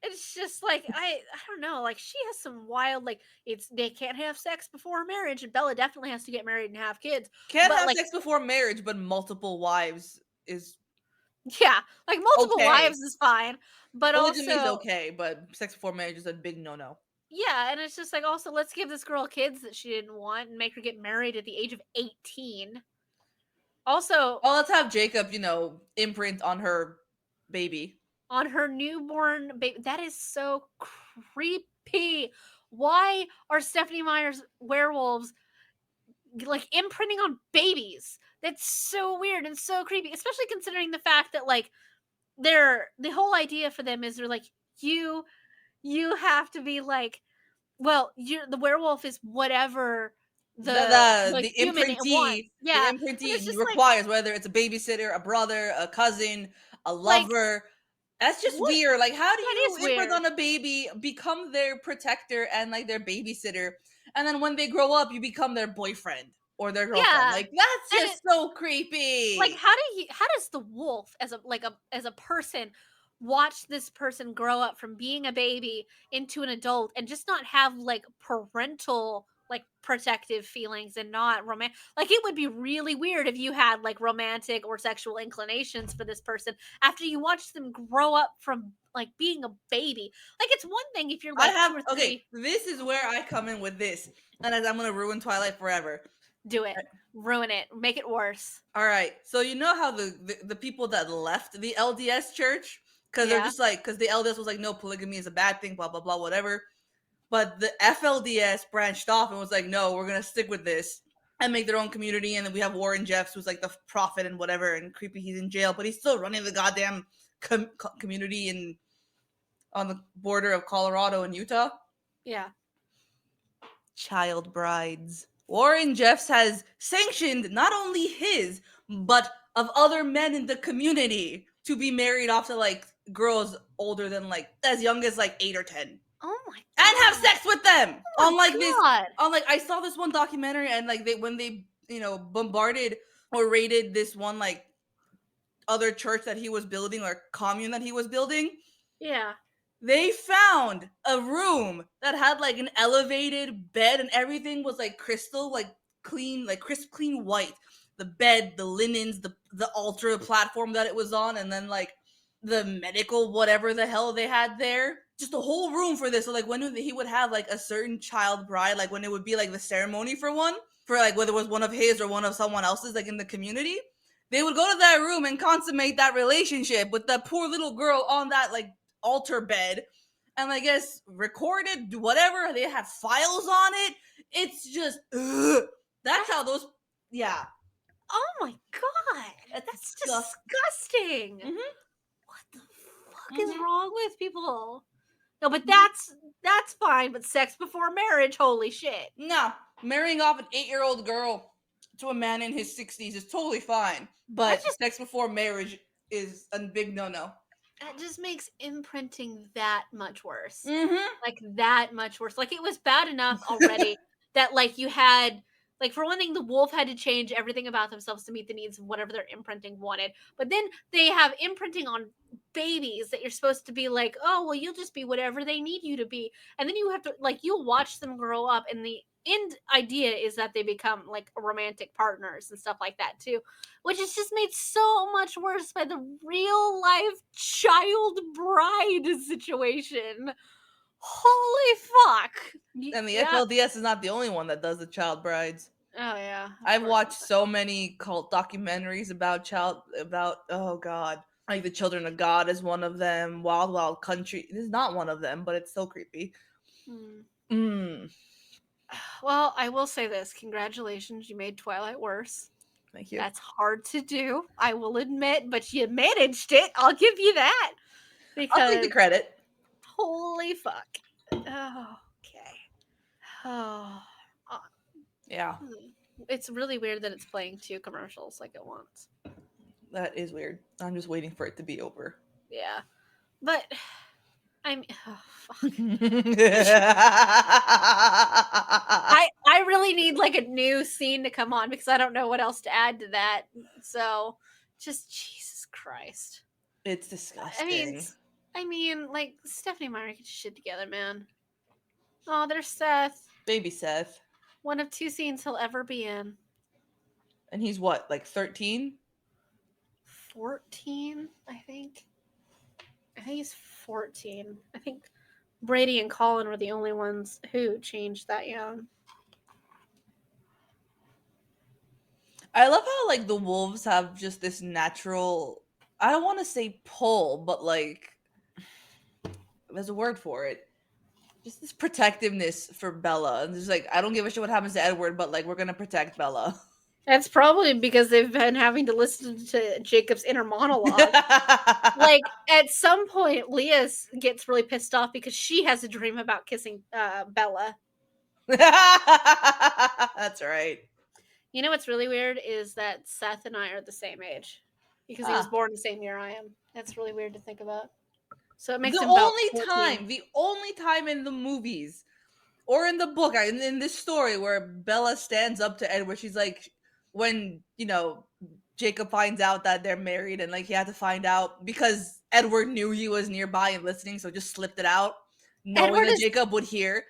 it's just like I don't know. Like she has some wild like it's they can't have sex before marriage, and Bella definitely has to get married and have kids. Can't But have like sex before marriage, but multiple wives is yeah, like multiple okay. wives is fine, but Polygamy is also okay, but sex before marriage is a big no no. yeah, and it's just like also let's give this girl kids that she didn't want and make her get married at the age of 18. Also, Oh, let's have Jacob, imprint on her baby. on her newborn baby. That is so creepy. Why are Stephanie Meyer's werewolves like imprinting on babies? That's so weird and so creepy, especially considering the fact that like the whole idea for them is they're like you you have to be like well, you're the werewolf is whatever The the the human wants. imprintee, the Yeah. And it's imprintee just like requires whether it's a babysitter, a brother, a cousin, a like lover. That's just what weird. Like, how do that you is imprint weird. on a baby, become their protector and like their babysitter, and then when they grow up, you become their boyfriend or their girlfriend? Yeah. Like, that's And just so creepy. how does the wolf as a person watch this person grow up from being a baby into an adult and just not have like parental like protective feelings and not romantic like it would be really weird if you had like romantic or sexual inclinations for this person after you watch them grow up from like being a baby. Like it's one thing if you're I like two have or okay. three. This is where I come in with this, and as I'm gonna ruin Twilight forever. Do it, ruin it, make it worse. All right. So you know how the people that left the LDS church because they're Yeah, just like because the LDS was like no, polygamy is a bad thing, blah blah blah, whatever. But the FLDS branched off and was like, no, we're gonna stick with this and make their own community. And then we have Warren Jeffs, who's like the prophet and whatever, and creepy he's in jail, but he's still running the goddamn community in on the border of Colorado and Utah. yeah. Child brides. Warren Jeffs has sanctioned not only his, but of other men in the community to be married off to like girls older than like as young as like 8 or 10 Oh my and have god. sex with them Oh my god. on like I saw this one documentary and like they bombarded or raided this one like other church that he was building or commune that he was building. Yeah. They found a room that had like an elevated bed and everything was like crystal, like clean, like crisp, clean white. The bed, the linens, the altar platform that it was on, and then like the medical whatever the hell they had there. Just a whole room for this. So like when he would have like a certain child bride, like when it would be like the ceremony for one, for like whether it was one of his or one of someone else's, like in the community, they would go to that room and consummate that relationship with that poor little girl on that like altar bed, and I guess recorded whatever. They have files on it. It's just that's how those. Yeah, Oh my god, that's that's disgusting. disgusting. Mm-hmm. What the fuck is Mm-hmm. wrong with people? No, but Mm-hmm. that's fine. But sex before marriage, holy shit. No, marrying off an 8-year-old girl to a man in his 60s is totally fine, That but just sex before marriage is a big no-no. that just makes imprinting that much worse. Mm-hmm. Like that much worse. Like it was bad enough already that like you had like for one thing the wolf had to change everything about themselves to meet the needs of whatever their imprinting wanted. But then they have imprinting on babies that you're supposed to be like, "Oh, well you'll just be whatever they need you to be." And then you have to like you'll watch them grow up and the end idea is that they become like romantic partners and stuff like that too, which is just made so much worse by the real life child bride situation. Holy fuck! And the Yeah. FLDS is not the only one that does the child brides. Oh yeah. Of I've course. watched so many cult documentaries about oh god, like the Children of God is one of them. Wild Wild Country. This is not one of them, but it's so creepy. Hmm. Mm, Well, I will say this: congratulations, you made Twilight worse. thank you. That's hard to do, I will admit, but you managed it. I'll give you that I'll take the because credit. holy fuck. Oh, okay. Oh, uh, Yeah, it's really weird that it's playing two commercials like at once. that is weird. I'm just waiting for it to be over. Yeah, but I'm. Oh, fuck. I really need like a new scene to come on because I don't know what else to add to that. So, just Jesus Christ. It's I mean, disgusting. I mean, like Stephanie Meyer get your shit together, man. Oh, there's Seth. Baby Seth. One of two scenes he'll ever be in. And he's what, like 13? 14, I think. I think he's 14. I think Brady and Colin were the only ones who changed that young. I love how like the wolves have just this natural, I don't want to say pull, but like there's a word for it. Just this protectiveness for Bella. And just like I don't give a shit what happens to Edward, but like we're gonna protect Bella. That's probably because they've been having to listen to Jacob's inner monologue. Like at some point, Leah gets really pissed off because she has a dream about kissing Bella. That's right. You know what's really weird is that Seth and I are the same age because he was Ah. born the same year I am. That's really weird to think about. So it makes The him about only 14. time, the only time in the movies or in the book, in this story where Bella stands up to Edward, she's like, when, Jacob finds out that they're married and like he had to find out because Edward knew he was nearby and listening, so just slipped it out, knowing Edward that is Jacob would hear.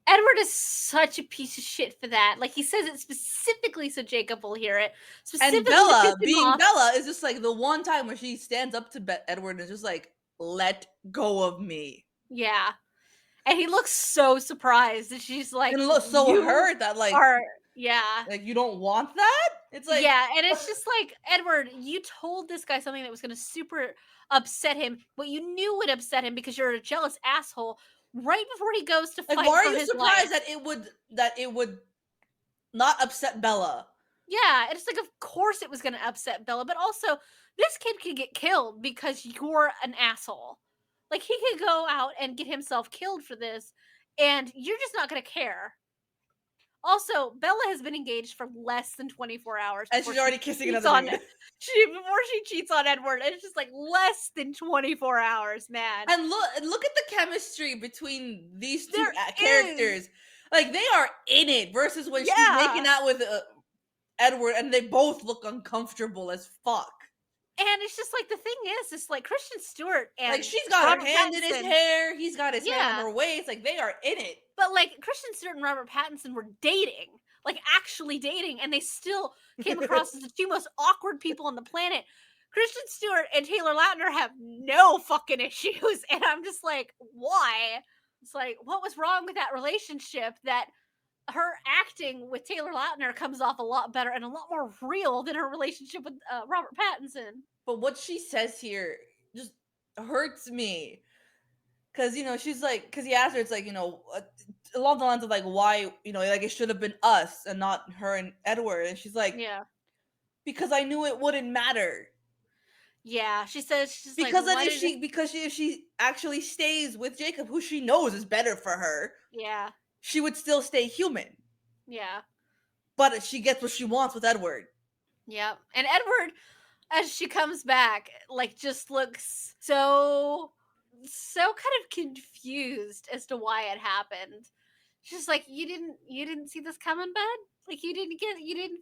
Edward is such a piece of shit for that. Like he says it specifically so Jacob will hear it, And specifically to piss Bella, him being off. Bella, is just like the one time where she stands up to Edward and is just like, let go of me. Yeah, and he looks so surprised, and she's like, And look so "You hurt that are, yeah." like you don't want that? It's like Yeah, and it's just like, Edward, you told this guy something that was going to super upset him, but you knew would upset him because you're a jealous asshole right before he goes to like fight why are for you his life. surprised that it would not upset Bella? Yeah, and it's like, of course it was going to upset Bella, but also, this kid could get killed because you're an asshole. Like, he could go out and get himself killed for this, and you're just not going to care. Also, Bella has been engaged for less than 24 hours And before she's she already kissing cheats another on man. before she cheats on Edward. And it's just like less than 24 hours, man. And look at the chemistry between these two There is. characters. Like they are in it versus when she's making Yeah. out with Edward and they both look uncomfortable as fuck. And it's just like the thing is, it's like Kristen Stewart Like and she's got her Robert hand in his Pattinson. hair, he's got his hand on Yeah. her waist. Like they are in it. But like Kristen Stewart and Robert Pattinson were dating, like actually dating, and they still came across as the two most awkward people on the planet. Kristen Stewart and Taylor Lautner have no fucking issues, and I'm just like, why? It's like, what was wrong with that relationship that her acting with Taylor Lautner comes off a lot better and a lot more real than her relationship with Robert Pattinson. But what she says here just hurts me. Cause she's like, cause he asked her, it's like, along the lines of like, why, like it should have been us and not her and Edward, and she's like, Yeah. because I knew it wouldn't matter. Yeah. She says, she's like, Because then why did. if she actually stays with Jacob, who she knows is better for her, Yeah. she would still stay human. Yeah. But she gets what she wants with Edward. Yeah. And Edward, as she comes back, like just looks so kind of confused as to why it happened. She's like, you didn't see this coming, bud? Like you didn't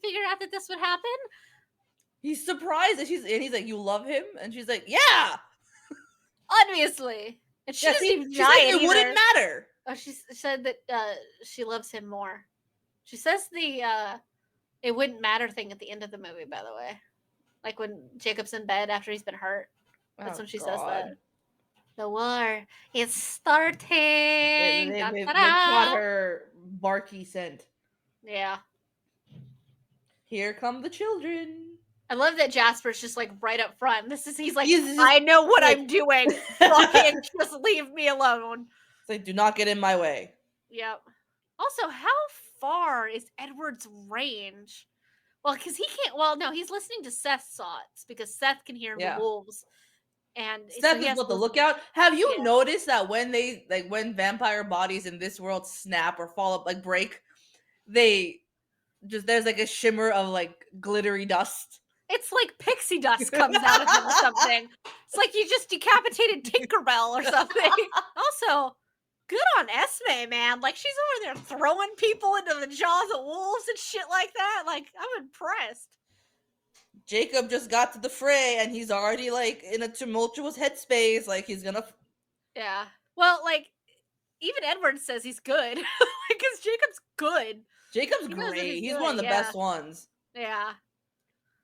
figure out that this would happen? He's surprised that he's like, you love him? And she's like, yeah. Obviously. And she Yeah, doesn't see, even she's deny like, it it wouldn't either. matter. Oh, she said that she loves him more. She says the it wouldn't matter thing at the end of the movie, by the way. Like when Jacob's in bed after he's been hurt. That's Oh when she says that. God. The war is starting. Da, da, They've taught da. her barky scent. Yeah. Here come the children. I love that Jasper's just like right up front. He's like, He's just I know what like, I'm doing. Fucking just leave me alone. it's like, do not get in my way. Yep. Also, how far is Edward's range? Well, because he can't. Well, no, he's listening to Seth's thoughts because Seth can hear the Yeah. wolves, and so Steph he is has what to the listen. lookout. Have Yeah, you noticed that when vampire bodies in this world snap or fall up, like break, they just there's like a shimmer of like glittery dust. it's like pixie dust comes out of them or something. It's like you just decapitated Tinkerbell or something. Also, good on Esme, man. Like she's over there throwing people into the jaws of wolves and shit like that. Like I'm impressed. Jacob just got to the fray and he's already like in a tumultuous headspace. Like he's gonna. Yeah. Well, like even Edward says he's good because Jacob's good. Jacob's He knows that great. he's He's one good. of the Yeah. best ones. Yeah.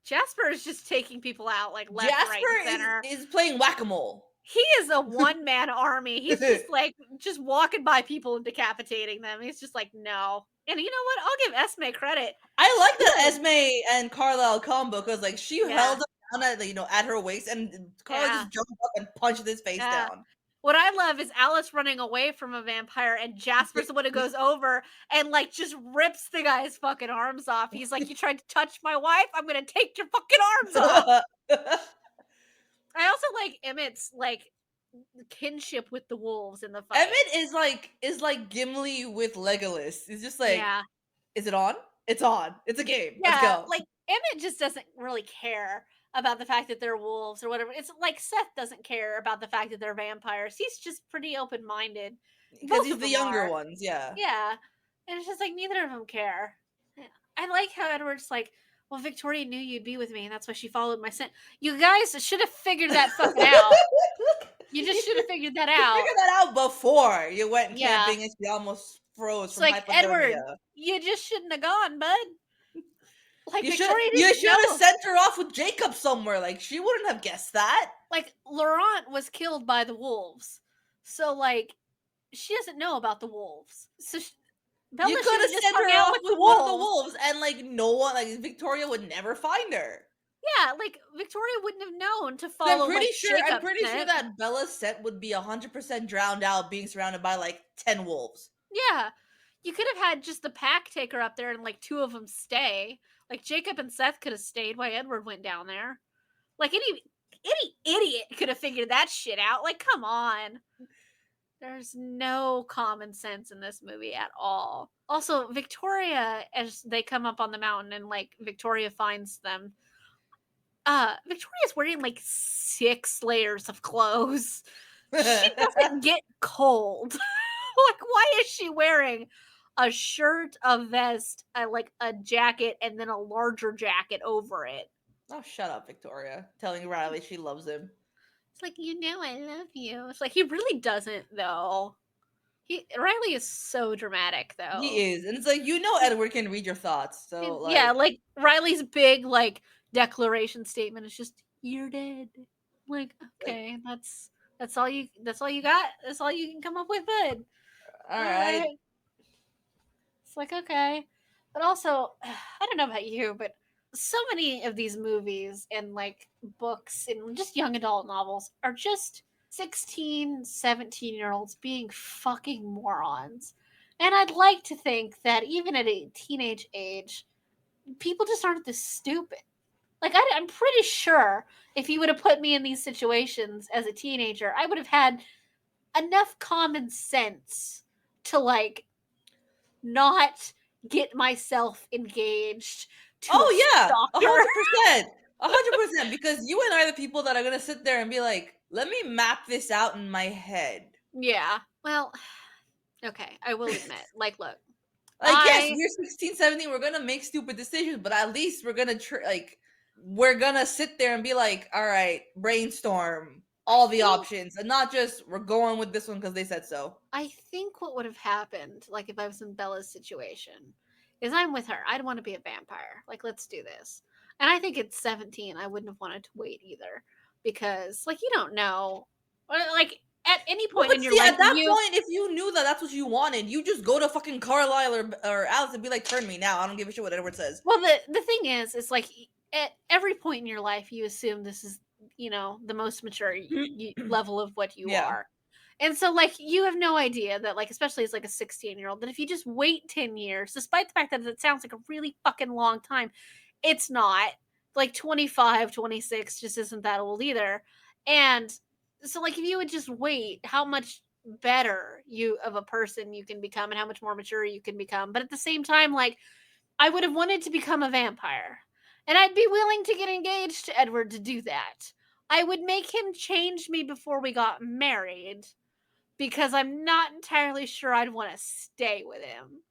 Jasper is just taking people out like left, right, Jasper and center. is playing whack a mole. He is a one man army. He's just like just walking by people and decapitating them. He's just like, no. And you know what? I'll give Esme credit. I like that Good. Esme and Carlisle combo because like she Yeah. held him down at at her waist and Carlisle Yeah. just jumped up and punched his face Yeah. down. What I love is Alice running away from a vampire and Jasper's the one who goes over and like just rips the guy's fucking arms off. He's like, you tried to touch my wife? I'm gonna take your fucking arms off. I also like Emmett's like kinship with the wolves in the fight. Emmett is like Gimli with Legolas. It's just like, Yeah. is it on? It's on. It's a game. Let's Yeah, go. like Emmett just doesn't really care about the fact that they're wolves or whatever. It's like Seth doesn't care about the fact that they're vampires. He's just pretty open minded. Because Both he's of the them younger are. ones, yeah. Yeah. And it's just like neither of them care. I like how Edward's like, well, Victoria knew you'd be with me, and that's why she followed my scent. You guys should have figured that fucking out. You just should have figured that You out. figured that out before you went Yeah. camping and she almost froze It's from like, Edward, hypothermia. you just shouldn't have gone, bud. Like You Victoria should didn't have know. sent her off with Jacob somewhere. Like she wouldn't have guessed that. Like Laurent was killed by the wolves, so like she doesn't know about the wolves. So Bella You should could have have just sent hung her out off with with the one of the wolves. wolves, and like no one, like Victoria would never find her. Yeah, like Victoria wouldn't have known to I'm follow pretty like sure. I'm Jacob's pretty sure scent. that Bella's scent would be 100% drowned out, being surrounded by like 10 wolves. Yeah, you could have had just the pack take her up there and like two of them stay. Like Jacob and Seth could have stayed while Edward went down there. Like any idiot could have figured that shit out. Like, come on. There's no common sense in this movie at all. Also, Victoria, as they come up on the mountain and like Victoria finds them, Victoria's wearing like 6 layers of clothes. She doesn't get cold. Like, why is she wearing a shirt, a vest, like a jacket, and then a larger jacket over it? Oh, shut up, Victoria. Telling Riley she loves him. It's like, I love you. It's like he really doesn't though. Riley is so dramatic though. He is. And it's like, Edward can read your thoughts. So, like, Yeah, like Riley's big like declaration statement is just you're dead. Like, Like, okay, that's all you got? That's all you can come up with, bud. all All right. right. It's like, okay. But also, I don't know about you, but so many of these movies and like books and just young adult novels are just 16, 17 year olds being fucking morons. And I'd like to think that even at a teenage age, people just aren't this stupid. Like, I'm pretty sure if you would have put me in these situations as a teenager, I would have had enough common sense to, like, not get myself engaged to a Oh yeah, a stalker. hundred percent, 100%. Because you and I are the people that are gonna sit there and be like, "Let me map this out in my head." Yeah. Well, okay, I will admit. Like, look, Like, yes, I we're 16, 17. We're gonna make stupid decisions, but at least we're gonna we're gonna sit there and be like, "All right, brainstorm I all the think options," and not just we're going with this one because they said so. I think what would have happened, like if I was in Bella's situation, is I'm with her. I'd want to be a vampire. Like, let's do this. And I think at 17, I wouldn't have wanted to wait either because, like, you don't know. Like, at any Well, point but in your see, life, at that point, if you knew that that's what you wanted, you just go to fucking Carlisle or Alex and be like, "Turn me now. I don't give a shit what Edward says." well, the thing is, it's like at every point in your life, you assume this is, the most mature level of what you Yeah, are. And so, like, you have no idea that, like, especially as like a 16-year-old, that if you just wait 10 years, despite the fact that it sounds like a really fucking long time, it's not. Like 25, 26 just isn't that old either. And so, like, if you would just wait, how much better you of a person you can become and how much more mature you can become. But at the same time, like, I would have wanted to become a vampire. And I'd be willing to get engaged to Edward to do that. I would make him change me before we got married because I'm not entirely sure I'd want to stay with him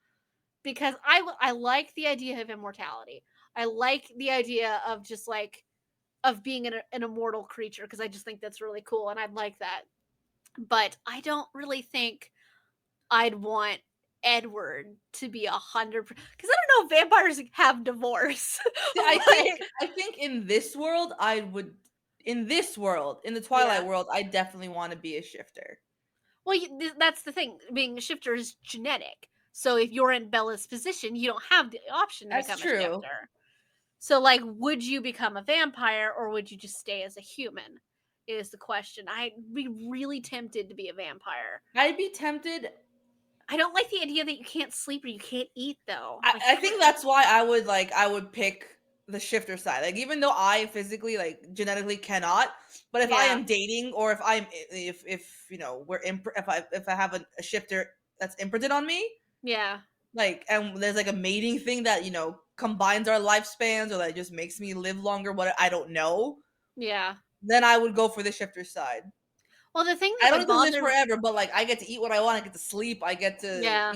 because I like the idea of immortality. I like the idea of just like of being an immortal creature because I just think that's really cool and I'd like that. But I don't really think I'd want Edward to be 100 because I don't know if vampires have divorce. see, I think But I think in this world, I would. In this world, in the yeah. Twilight world, I definitely want to be a shifter. Well, that's the thing. Being a shifter is genetic. So if you're in Bella's position, you don't have the option to That's become a true. shifter. So, like, would you become a vampire or would you just stay as a human? Is the question. I'd be really tempted to be a vampire. I'd be tempted. I don't like the idea that you can't sleep or you can't eat, though. I, Like, I think that's why I would pick the shifter side. Like, even though I physically, like, genetically cannot, but if I yeah, am dating or if if I have a shifter that's imprinted on me, yeah, like, and there's like a mating thing that combines our lifespans or that just makes me live longer. What I don't know, yeah. then I would go for the shifter side. Well, the thing I that don't would need to live bother, forever, but like I get to eat what I want. I get to sleep. I get to, yeah,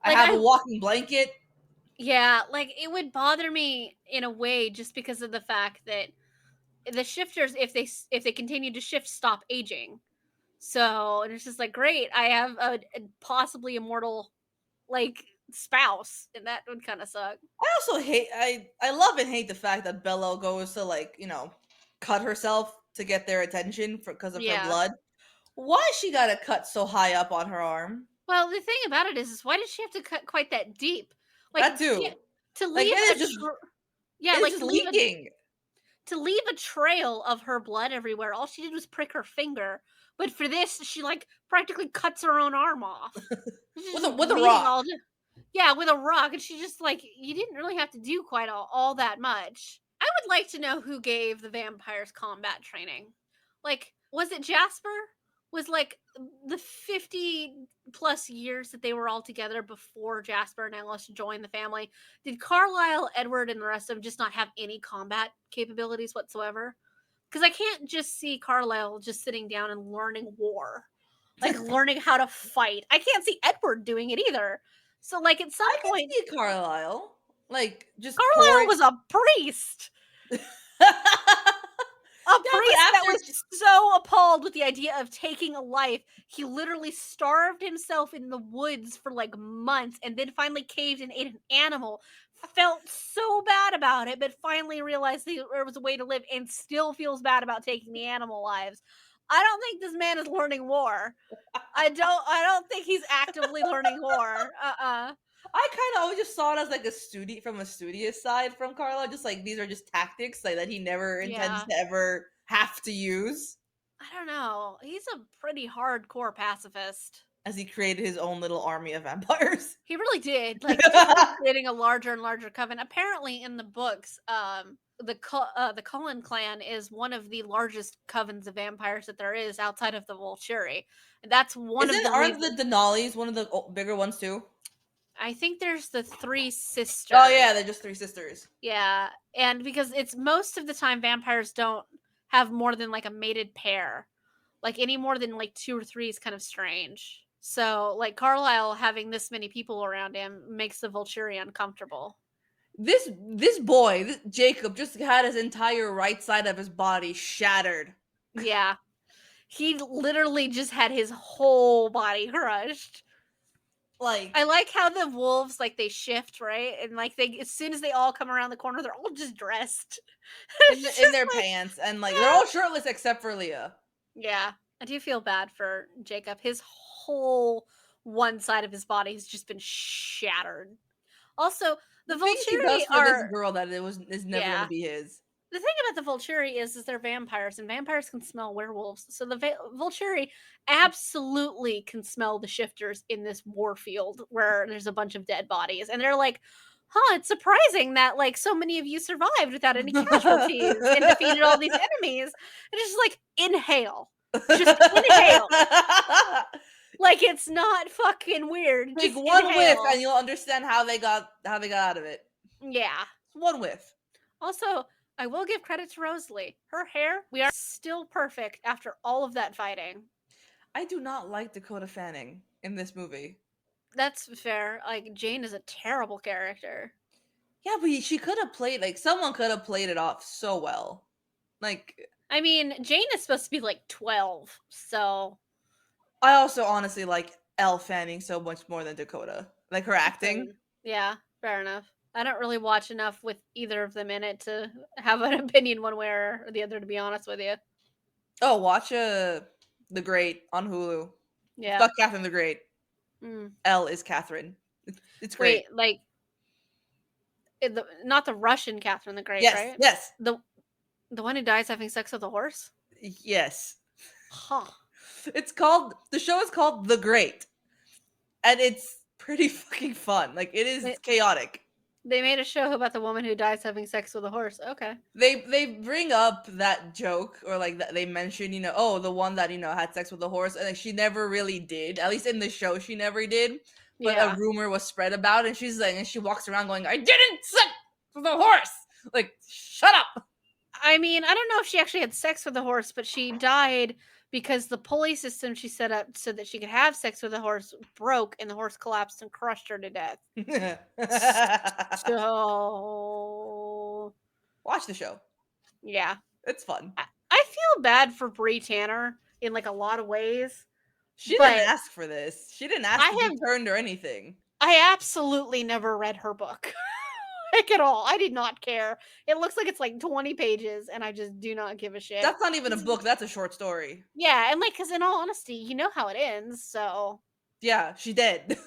I like have a walking blanket. yeah, like it would bother me in a way just because of the fact that the shifters, if they continue to shift, stop aging. So and it's just like great, I have a possibly immortal like spouse, and that would kind of suck. I also hate. I love and hate the fact that Bella goes to like cut herself to get their attention because of her Yeah. blood. Why she got a cut so high up on her arm? Well, the thing about it is why did she have to cut quite that deep? Like, That too. to Like leave a yeah, it's like just leaking. to leave a trail of her blood everywhere. All she did was prick her finger. But for this, she like practically cuts her own arm off. She's with just a bleeding rock. all yeah, with a rock, and she just like you didn't really have to do quite all that much. I would like to know who gave the vampires combat training. Like, was it Jasper? Was like the 50 plus years that they were all together before Jasper and Alice joined the family? Did Carlisle, Edward, and the rest of them just not have any combat capabilities whatsoever? Because I can't just see Carlisle just sitting down and learning war, like learning how to fight. I can't see Edward doing it either. So, like, at some I can point, see Carlisle like just Carlisle pouring. was a priest. A Yeah, but priest that after was so appalled with the idea of taking a life, he literally starved himself in the woods for like months and then finally caved and ate an animal. Felt so bad about it, but finally realized there was a way to live and still feels bad about taking the animal lives. I don't think this man is learning war. I don't think he's actively learning war. I kind of always just saw it as like a from a studious side from Carlo, just like these are just tactics like that he never intends Yeah. to ever have to use, I don't know. He's a pretty hardcore pacifist. as he created his own little army of vampires. He really did. Like he just keeps creating a larger and larger coven. Apparently, in the books, the Cullen clan is one of the largest covens of vampires that there is outside of the Volturi. And that's one of the Aren't reasons. the Denali's one of the bigger ones too? I think there's the three Oh sisters. yeah, they're just three sisters. Yeah, and because it's most of the time vampires don't have more than like a mated pair. Like any more than like two or three is kind of strange. So like Carlisle having this many people around him makes the Volturi uncomfortable. This boy, Jacob, just had his entire right side of his body shattered. Yeah. He literally just had his whole body crushed. Like I like how the wolves like they shift, right? And like they as soon as they all come around the corner, they're all just dressed. It's in just their like, pants, and like they're yeah. all shirtless except for Leah. Yeah. I do feel bad for Jacob. His whole one side of his body has just been shattered. Also, the The things he Volturi does for this are girl that is never gonna yeah. be his. The thing about the Volturi is they're vampires, and vampires can smell werewolves. So the Volturi absolutely can smell the shifters in this war field where there's a bunch of dead bodies, and they're like, "Huh, it's surprising that like so many of you survived without any casualties and defeated all these enemies." And it's just like just inhale. Like it's not fucking weird. Take Just one whiff, inhale. and you'll understand how they got out of it. Yeah. One whiff. Also, I will give credit to Rosalie. Her hair, we are still perfect after all of that fighting. I do not like Dakota Fanning in this movie. That's fair. Like Jane is a terrible character. Yeah, but she could have played like someone could have played it off so well. Like I mean, Jane is supposed to be like 12, so I also honestly like Elle Fanning so much more than Dakota. Like her acting. yeah, fair enough. I don't really watch enough with either of them in it to have an opinion one way or the other, to be honest with you. Oh, watch The Great on Hulu. It's Yeah. about Catherine the Great. Mm. Elle is Catherine. It's great. Wait, like not the Russian Catherine the Great, Yes, right? yes, The one who dies having sex with a horse? yes. Huh. The show is called The Great, and it's pretty fucking fun. Like it is They, chaotic. they made a show about the woman who dies having sex with a horse. Okay. They bring up that joke or like that they mention, oh, the one that had sex with a horse, and like she never really did. At least in the show, she never did. But a Yeah. rumor was spread about, it, and she walks around going, "I didn't sex with a horse." Like, shut up. I mean, I don't know if she actually had sex with a horse, but she died because the pulley system she set up so that she could have sex with a horse broke and the horse collapsed and crushed her to death. So, Watch the show. yeah. It's fun. I feel bad for Brie Tanner in like a lot of ways, She didn't but ask for this. She didn't ask to I be have turned or anything. I absolutely never read her book. Like at all. I did not care. It looks like it's like 20 pages and I just do not give a shit. That's not even a book. That's a short story. Yeah, and like cuz in all honesty, you know how it ends, so Yeah, she dead.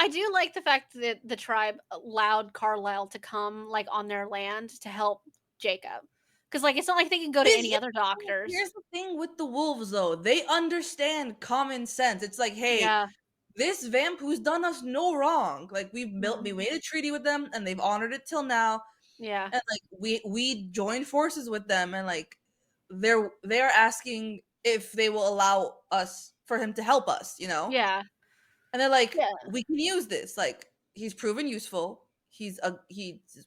I do like the fact that the tribe allowed Carlisle to come like on their land to help Jacob. Cuz like it's not like they can go to any other Here's doctors. the thing with the wolves, though. They understand common sense. It's like, hey, Yeah. this vamp who's done us no wrong. Like we Mhm. made a treaty with them, and they've honored it till now. Yeah. And like we joined forces with them, and like they're asking if they will allow us for him to help us. Yeah. And they're like, Yeah. we can use this. Like he's proven useful. He's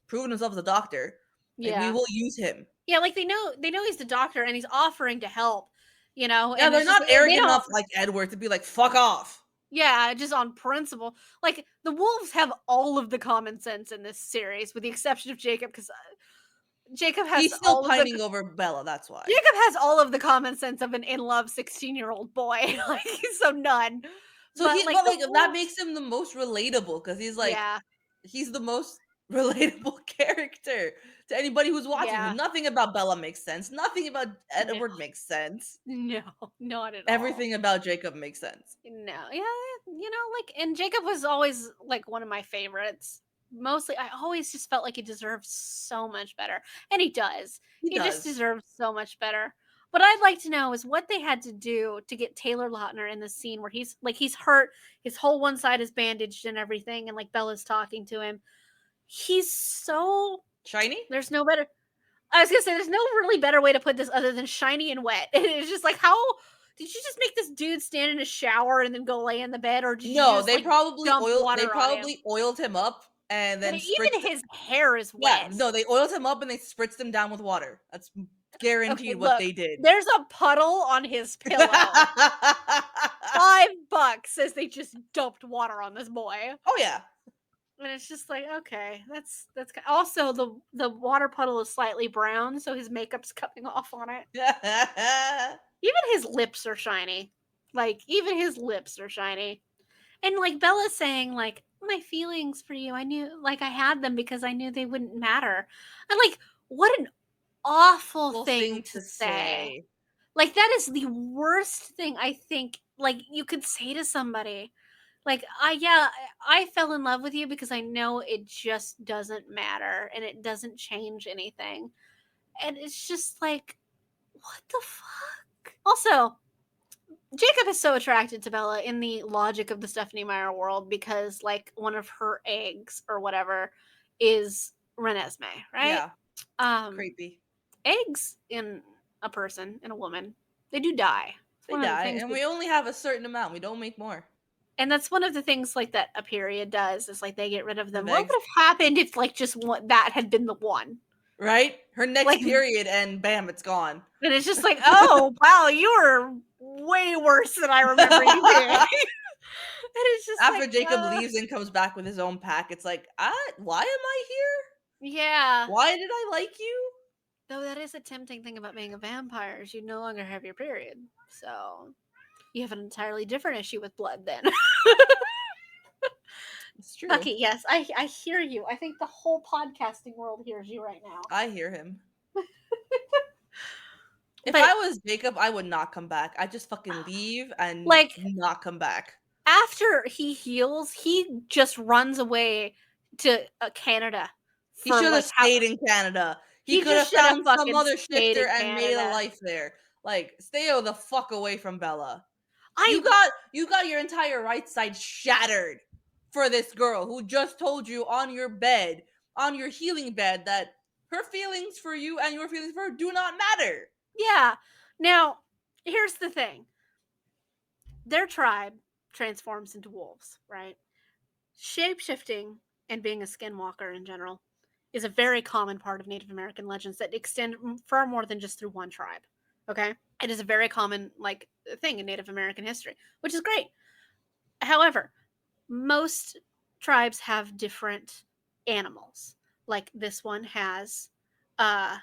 proven himself as a doctor. Like we Yeah. will use him. Yeah, like they know he's the doctor and he's offering to help, Yeah, and they're it's just not they arrogant don't enough like Edward to be like, fuck off. yeah, just on principle. Like the wolves have all of the common sense in this series with the exception of Jacob cuz Jacob has He's still all of the pining over Bella, that's why. Jacob has all of the common sense of an in love 16-year-old boy. Like he's so none. So But he like but, the like, that wolves, makes him the most relatable, because yeah, he's the most relatable character to anybody who's watching. yeah, Nothing about Bella makes sense. Nothing about no, Edward makes sense. no, not at all. Everything about Jacob makes sense. No, yeah, like, and Jacob was always like one of my favorites. Mostly, I always just felt like he deserved so much better, and he does. He He just does. deserves so much better. What I'd like to know is what they had to do to get Taylor Lautner in the scene where he's hurt, his whole one side is bandaged and everything, and like Bella's talking to him. He's so Shiny? there's no better I was gonna say there's no really better way to put this other than shiny and wet. It's just like, how did you just make this dude stand in a shower and then go lay in the bed, or did you No, just like dump they water on him? probably oiled him up and But then even spritzed. his hair is Yeah, wet. no, they oiled him up and they spritzed him down with water. That's Okay, guaranteed what look, they did. there's a puddle on his pillow. $5 says they just dumped water on this boy. Oh yeah. And it's just like, okay, also the water puddle is slightly brown, so his makeup's coming off on it. Even his lips are shiny. Like, even his lips are shiny. And like Bella's saying, like, my feelings for you, I knew, like, I had them because I knew they wouldn't matter. And like, what an awful Full thing thing to to say. say. Like, that is the worst thing I think, like, you could say to somebody. Like, I fell in love with you because I know it just doesn't matter and it doesn't change anything. And it's just like, what the fuck? Also, Jacob is so attracted to Bella in the logic of the Stephanie Meyer world because, like, one of her eggs or whatever is Renesmee, right? Yeah, Um, creepy. eggs in a person, in a woman, they do die. It's They one of the die, things and that, we only have a certain amount. We don't make more. and that's one of the things like that a period does is like they get rid of them. Of What would eggs, have happened if like just what that had been the one? right? Her Like, next period, and bam, it's gone. and it's just like, oh wow, you were way worse than I remember you being. And it's just After like, Jacob leaves and comes back with his own pack, it's like, why am I here? yeah. Why did I like you? Though that is a tempting thing about being a vampire is you no longer have your period. So you have an entirely different issue with blood then. It's true. Bucky, yes, I hear you. I think the whole podcasting world hears you right now. I hear him. If But I was Jacob, I would not come back. I'd just fucking leave and like not come back. after he heals, he just runs away to Canada He for should have like how stayed in Canada. He he could just have should have found some fucking other stayed shifter in and made a Canada. life there. Like, stay the fuck away from Bella. I You got your entire right side shattered for this girl who just told you on your bed, on your healing bed, that her feelings for you and your feelings for her do not matter. yeah. Now, here's the thing. Their tribe transforms into wolves, right? Shape-shifting and being a skinwalker in general is a very common part of Native American legends that extend far more than just through one tribe. Okay? It is a very common like thing in Native American history, which is great. However, most tribes have different animals. Like uh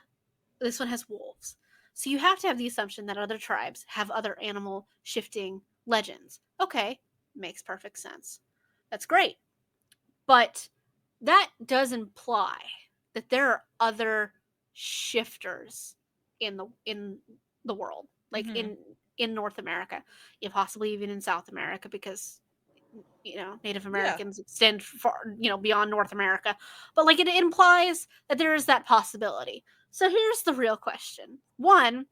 this one has wolves. So you have to have the assumption that other tribes have other animal shifting legends. Okay, makes perfect sense. That's great. But that does imply that there are other shifters in the world, like Mm-hmm. in North America, and possibly even in South America, because Native Yeah. Americans extend far, beyond North America. But like it implies that there is that possibility. So here's the real question: one,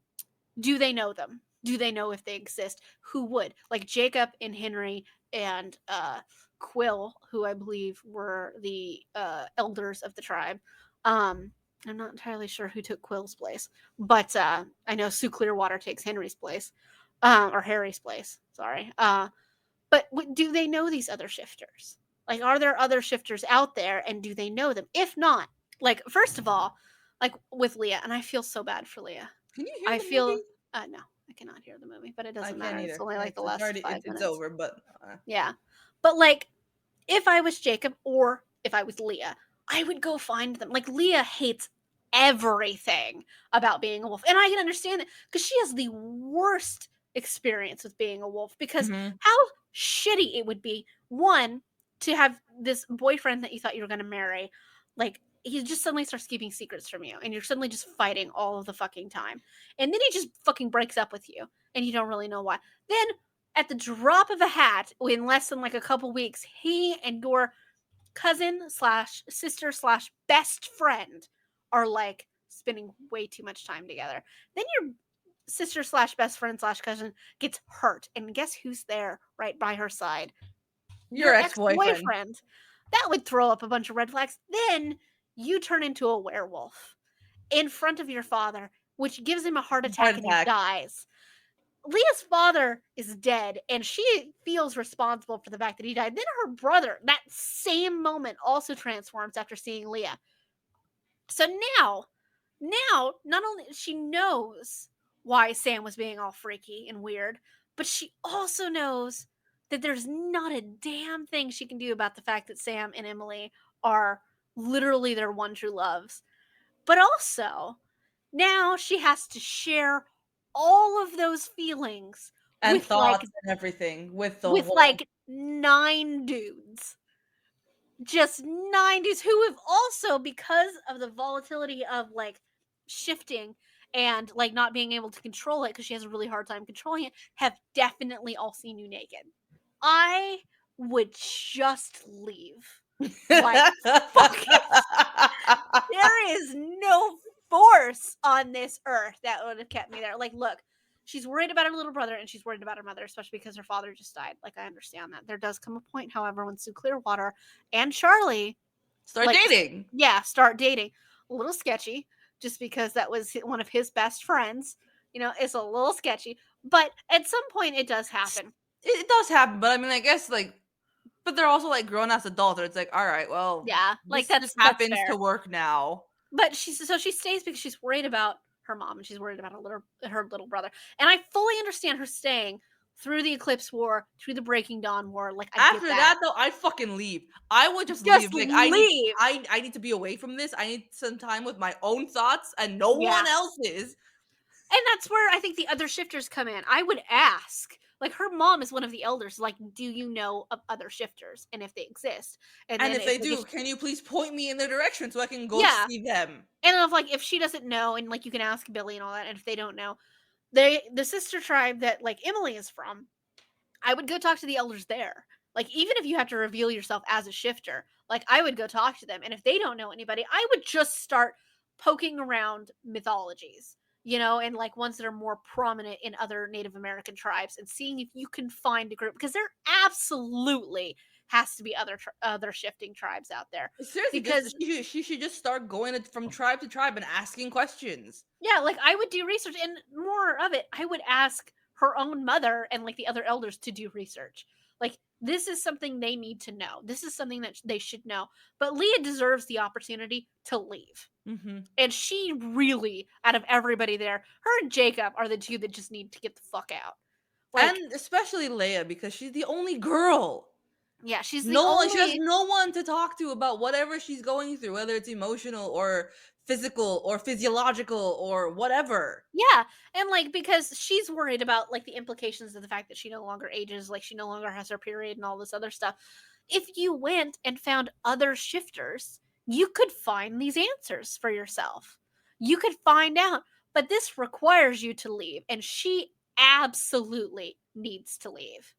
do they know them? Do they know if they exist? Who would? Like Jacob and Henry and Quill, who I believe were the elders of the tribe. Um, I'm not entirely sure who took Quill's place, but I know Sue Clearwater takes Henry's place, or Harry's place. Sorry. But do they know these other shifters? Like, are there other shifters out there, and do they know them? If not, like, first of all, like with Leah, and I feel so bad for Leah. Can you hear I the movie? feel no, I cannot hear the movie, but it I doesn't can't matter. It's either. only like the It's last already 5 it's minutes. over, but Yeah. But like if I was Jacob or if I was Leah, I would go find them. Like Leah hates everything about being a wolf. And I can understand that because she has the worst experience with being a wolf because Mhm. how shitty it would be, one, to have this boyfriend that you thought you were going to marry, like, he just suddenly starts keeping secrets from you and you're suddenly just fighting all of the fucking time. And then he just fucking breaks up with you and you don't really know why. Then at the drop of a hat, in less than like a couple weeks, he and your cousin slash sister slash best friend are like spending way too much time together. Then your sister slash best friend slash cousin gets hurt. And guess who's there right by her side? Your Your ex ex-boyfriend. boyfriend. That would throw up a bunch of red flags. Then you turn into a werewolf in front of your father, which gives him a heart Heart attack and he attack. dies. Leah's father is dead and she feels responsible for the fact that he died. Then her brother, that same moment, also transforms after seeing Leah. So now, not only she knows why Sam was being all freaky and weird, but she also knows that there's not a damn thing she can do about the fact that Sam and Emily are literally their one true loves. But also, now she has to share all of those feelings And with like thoughts and everything with the with whole like 9 dudes. Just 90s who have also, because of the volatility of like shifting and like not being able to control it because she has a really hard time controlling it, have definitely all seen you naked. I would just leave. Like, fuck it. There is no force on this earth that would have kept me there. Like, look, she's worried about her little brother and she's worried about her mother, especially because her father just died. Like, I understand that. There does come a point, however, when Sue Clearwater and Charlie, Start like, dating. yeah, start dating. A little sketchy, just because that was one of his best friends. You know, it's a little sketchy. But at some point, it does happen. It does happen, but I mean, I guess like, but they're also like grown ass adults. Or it's like, all right, well, Yeah, like this just that's happens to fair. work now. But she stays because she's worried about her mom and she's worried about her little brother. And I fully understand her staying through the Eclipse War, through the Breaking Dawn War. Like I get After that. that, though, I'd fucking leave. I would just leave. Just Like, I need, leave. I need to be away from this. I need some time with my own thoughts and no Yeah. one else's. And that's where I think the other shifters come in. I would ask, like her mom is one of the elders, like, do you know of other shifters and if they exist? And And then if if they like do, if can you please point me in their direction so I can go yeah. see them? And if like if she doesn't know and like you can ask Billy and all that, and if they don't know, the sister tribe that like Emily is from, I would go talk to the elders there. Like, even if you have to reveal yourself as a shifter, like, I would go talk to them. And if they don't know anybody, I would just start poking around mythologies, you know, and like ones that are more prominent in other Native American tribes and seeing if you can find a group because there absolutely has to be other shifting tribes out there Seriously, just because she should just start going from tribe to tribe and asking questions. yeah, like I would do research and more of it, I would ask her own mother and like the other elders to do research. Like this is something they need to know. This is something that they should know. But Leah deserves the opportunity to leave. Hmm. And she really, out of everybody there, her and Jacob are the two that just need to get the fuck out. Like, And especially Leia because she's the only girl. yeah, she's the No one, she has only no one to talk to about whatever she's going through, whether it's emotional or physical or physiological or whatever. yeah, and like because she's worried about like the implications of the fact that she no longer ages, like she no longer has her period and all this other stuff. If you went and found other shifters, you could find these answers for yourself. You could find out, but this requires you to leave, and she absolutely needs to leave.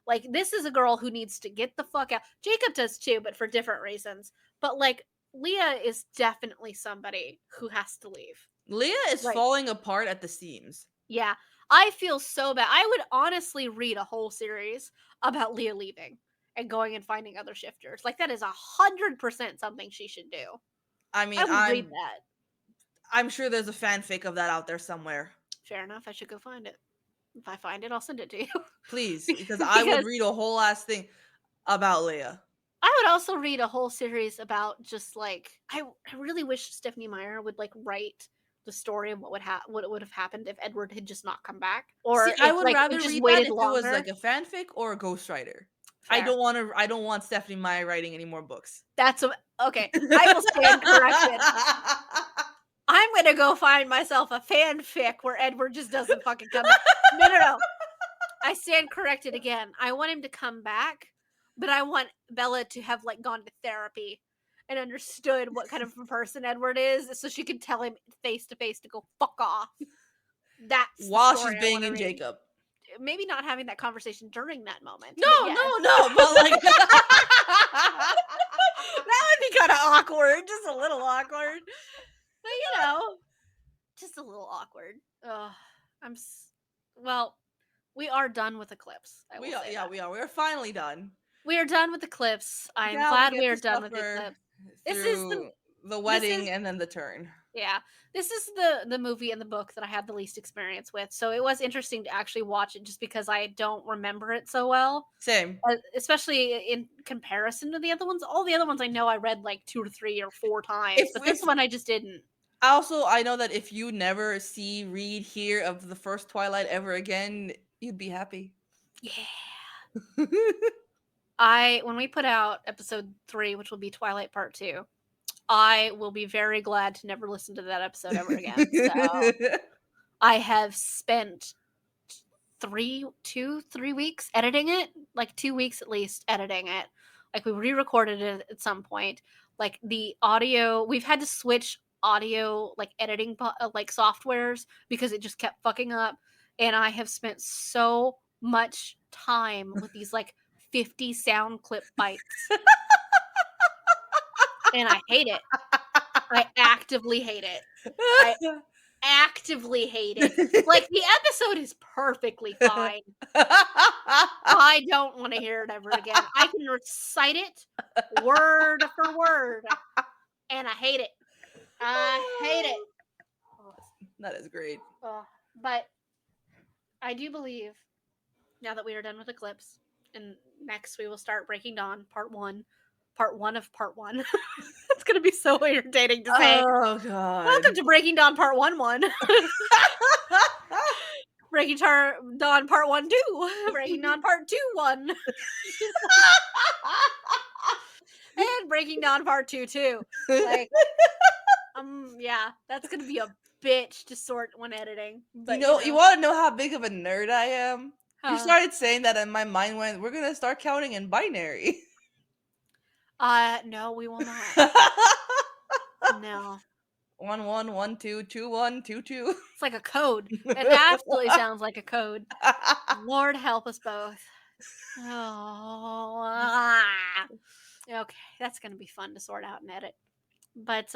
Like this is a girl who needs to get the fuck out. Jacob does too, but for different reasons. But like Leah is definitely somebody who has to leave. Leia is Like falling apart at the seams. yeah, I feel so bad. I would honestly read a whole series about Leah leaving and going and finding other shifters. Like that is 100% something she should do. I I mean, would read that. I'm sure there's a fanfic of that out there somewhere. Fair enough. I should go find it. If I find it, I'll send it to you. Please, because I would Because read a whole ass thing about Leia. I would also read a whole series about just like I really wish Stephanie Meyer would like write the story of what would have happened if Edward had just not come back, See, or I if would like it rather just read that waited if it was longer. like a fanfic or a ghostwriter. Fair. I don't want Stephanie Meyer writing any more books. That's a, okay. I will stand corrected. I'm gonna go find myself a fanfic where Edward just doesn't fucking come back. No, no, no. I stand corrected again. I want him to come back, but I want Bella to have like gone to therapy and understood what kind of a person Edward is, so she could tell him face to face to go fuck off. That's the While she's story I want to banging read. Jacob. Maybe not having that conversation during that moment, No, but yes. no, no, but like That would be kind of awkward, just a little awkward. But just a little awkward. Ugh, well, we are done with Eclipse. I will we are, say yeah, that. we are. We're finally done. We are done with Eclipse. I am Now we glad we get are to done with suffer Eclipse. This is the through the this is wedding and then the turn. yeah. This is the movie and the book that I had the least experience with. So it was interesting to actually watch it just because I don't remember it so well. Same. Especially in comparison to the other ones. All the other ones I know I read like 2 or 3 or 4 times, but this If one I just didn't. also, I know that if you never see, read, hear of the first Twilight ever again, you'd be happy. Yeah. When we put out episode 3, which will be Twilight Part 2, I will be very glad to never listen to that episode ever again. So I have spent 3 weeks editing it, like 2 weeks at least editing it. Like we re-recorded it at some point. Like the audio, we've had to switch audio like editing like softwares because it just kept fucking up. And I have spent so much time with these like 50 sound clip bites, and I hate it. I actively hate it. I actively hate it. Like the episode is perfectly fine. I don't want to hear it ever again. I can recite it word for word, and I hate it. I hate it. That is great. But I do believe now that we are done with Eclipse, and next we will start Breaking Dawn Part 1. Part 1 of Part 1. It's going to be so irritating to say. Oh god. Welcome to Breaking Dawn Part 1 1. Breaking Dawn Part 1 2. Breaking Dawn Part 2 1. And Breaking Dawn Part 2 2. Like, yeah, that's gonna be a bitch to sort when editing. But you want to know how big of a nerd I am? You huh. started saying that, and my mind went, "We're gonna start counting in binary." No, we will not. No, 11122122. it's like a code. It absolutely sounds like a code. Lord help us both. Oh, okay, that's gonna be fun to sort out and edit. But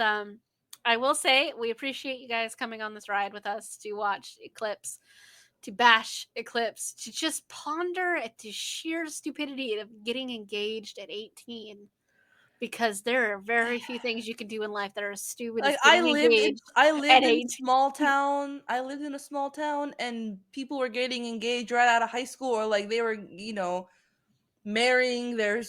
I will say we appreciate you guys coming on this ride with us to watch Eclipse, to bash Eclipse, to just ponder at the sheer stupidity of getting engaged at 18. Because there are very few things you can do in life that are as stupid as Like getting engaged I at lived in 18. small town. I lived in a small town, and people were getting engaged right out of high school, or like they were, marrying their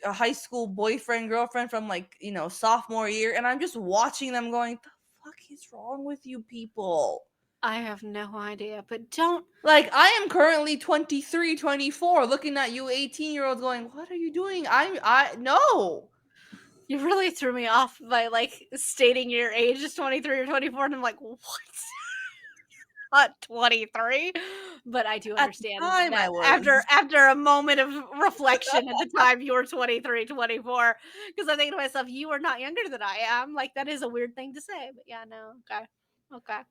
a high school boyfriend girlfriend from like sophomore year, and I'm just watching them going, the fuck is wrong with you people? I have no idea, but don't. Like, I am currently 23, 24, looking at you 18-year-olds going, what are you doing? I no. You really threw me off by like stating your age is 23 or 24, and I'm like, what? Not 23, but I do At the understand time I that was. after a moment of reflection at the time you were 23, 24, because I'm thinking to myself, you are not younger than I am. Like that is a weird thing to say, but yeah, no, okay, okay,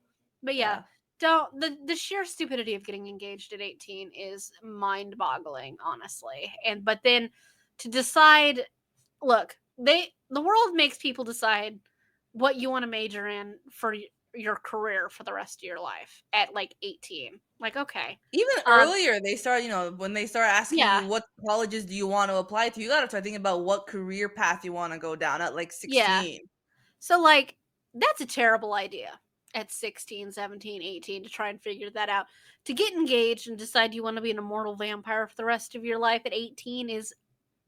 but yeah, Yeah. don't the sheer stupidity of getting engaged at 18 is mind-boggling, honestly. And but then to decide, look, the world makes people decide what you want to major in for your career for the rest of your life at like 18. Like, okay. Even Um, earlier, they start, when they start asking yeah, you what colleges do you want to apply to, you got to start thinking about what career path you want to go down at like yeah. 16. So, like, that's a terrible idea at 16, 17, 18 to try and figure that out. To get engaged and decide you want to be an immortal vampire for the rest of your life at 18 is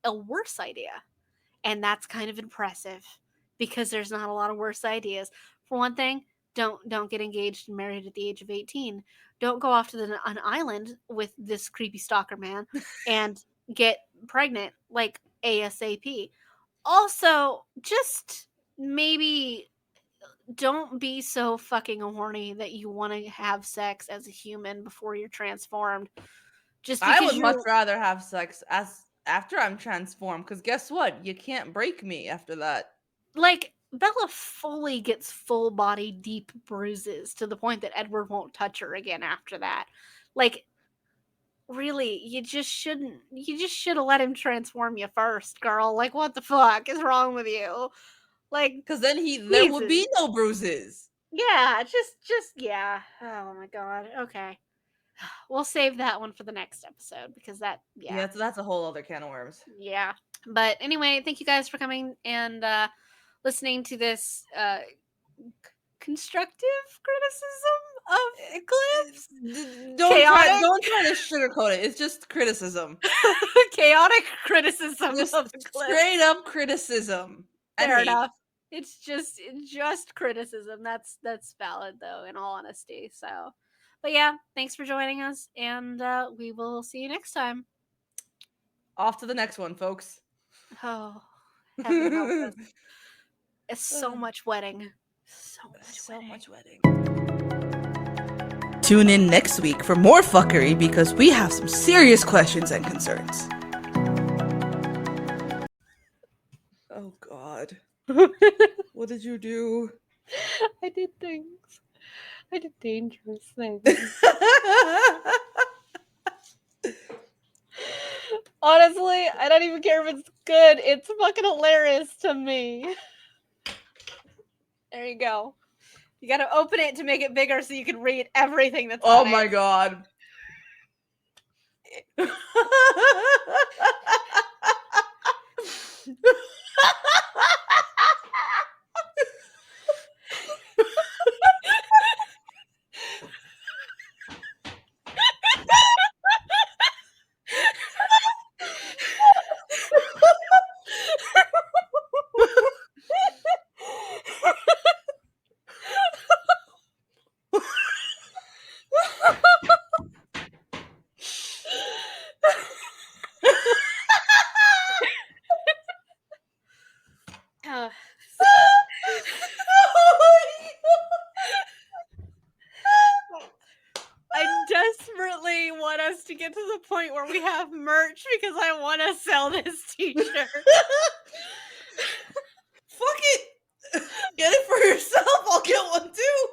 a worse idea. And that's kind of impressive because there's not a lot of worse ideas. For one thing, don't get engaged and married at the age of 18. Don't go off to an island with this creepy stalker man and get pregnant like ASAP. Also, just maybe don't be so fucking horny that you want to have sex as a human before you're transformed. Just I because would much you're rather have sex as after I'm transformed, because guess what? You can't break me after that. like Bella fully gets full body deep bruises to the point that Edward won't touch her again after that. Like, really, you just should have let him transform you first, girl. Like, what the fuck is wrong with you? Like, Because then there would Jesus. be no bruises. Yeah, yeah. Oh my god. Okay. We'll save that one for the next episode because Yeah, so that's a whole other can of worms. yeah. But anyway, thank you guys for coming and listening to this constructive criticism of Eclipse. Chaotic Don't try to sugarcoat it. It's just criticism. chaotic criticism Just of Eclipse. straight up criticism and Fair hate. enough. It's just criticism. That's valid though, in all honesty. So, but yeah, thanks for joining us, and we will see you next time. Off to the next one, folks. Oh, heaven help us! It's so much wedding. So much So wedding. much wedding. Tune in next week for more fuckery because we have some serious questions and concerns. Oh god. What did you do? I did things. I did dangerous things. Honestly, I don't even care if it's good. It's fucking hilarious to me. There you go. You gotta open it to make it bigger so you can read everything that's Oh on my it. god. Uh, I desperately want us to get to the point where we have merch because I want to sell this t-shirt. Fuck it. Get it for yourself. I'll get one too.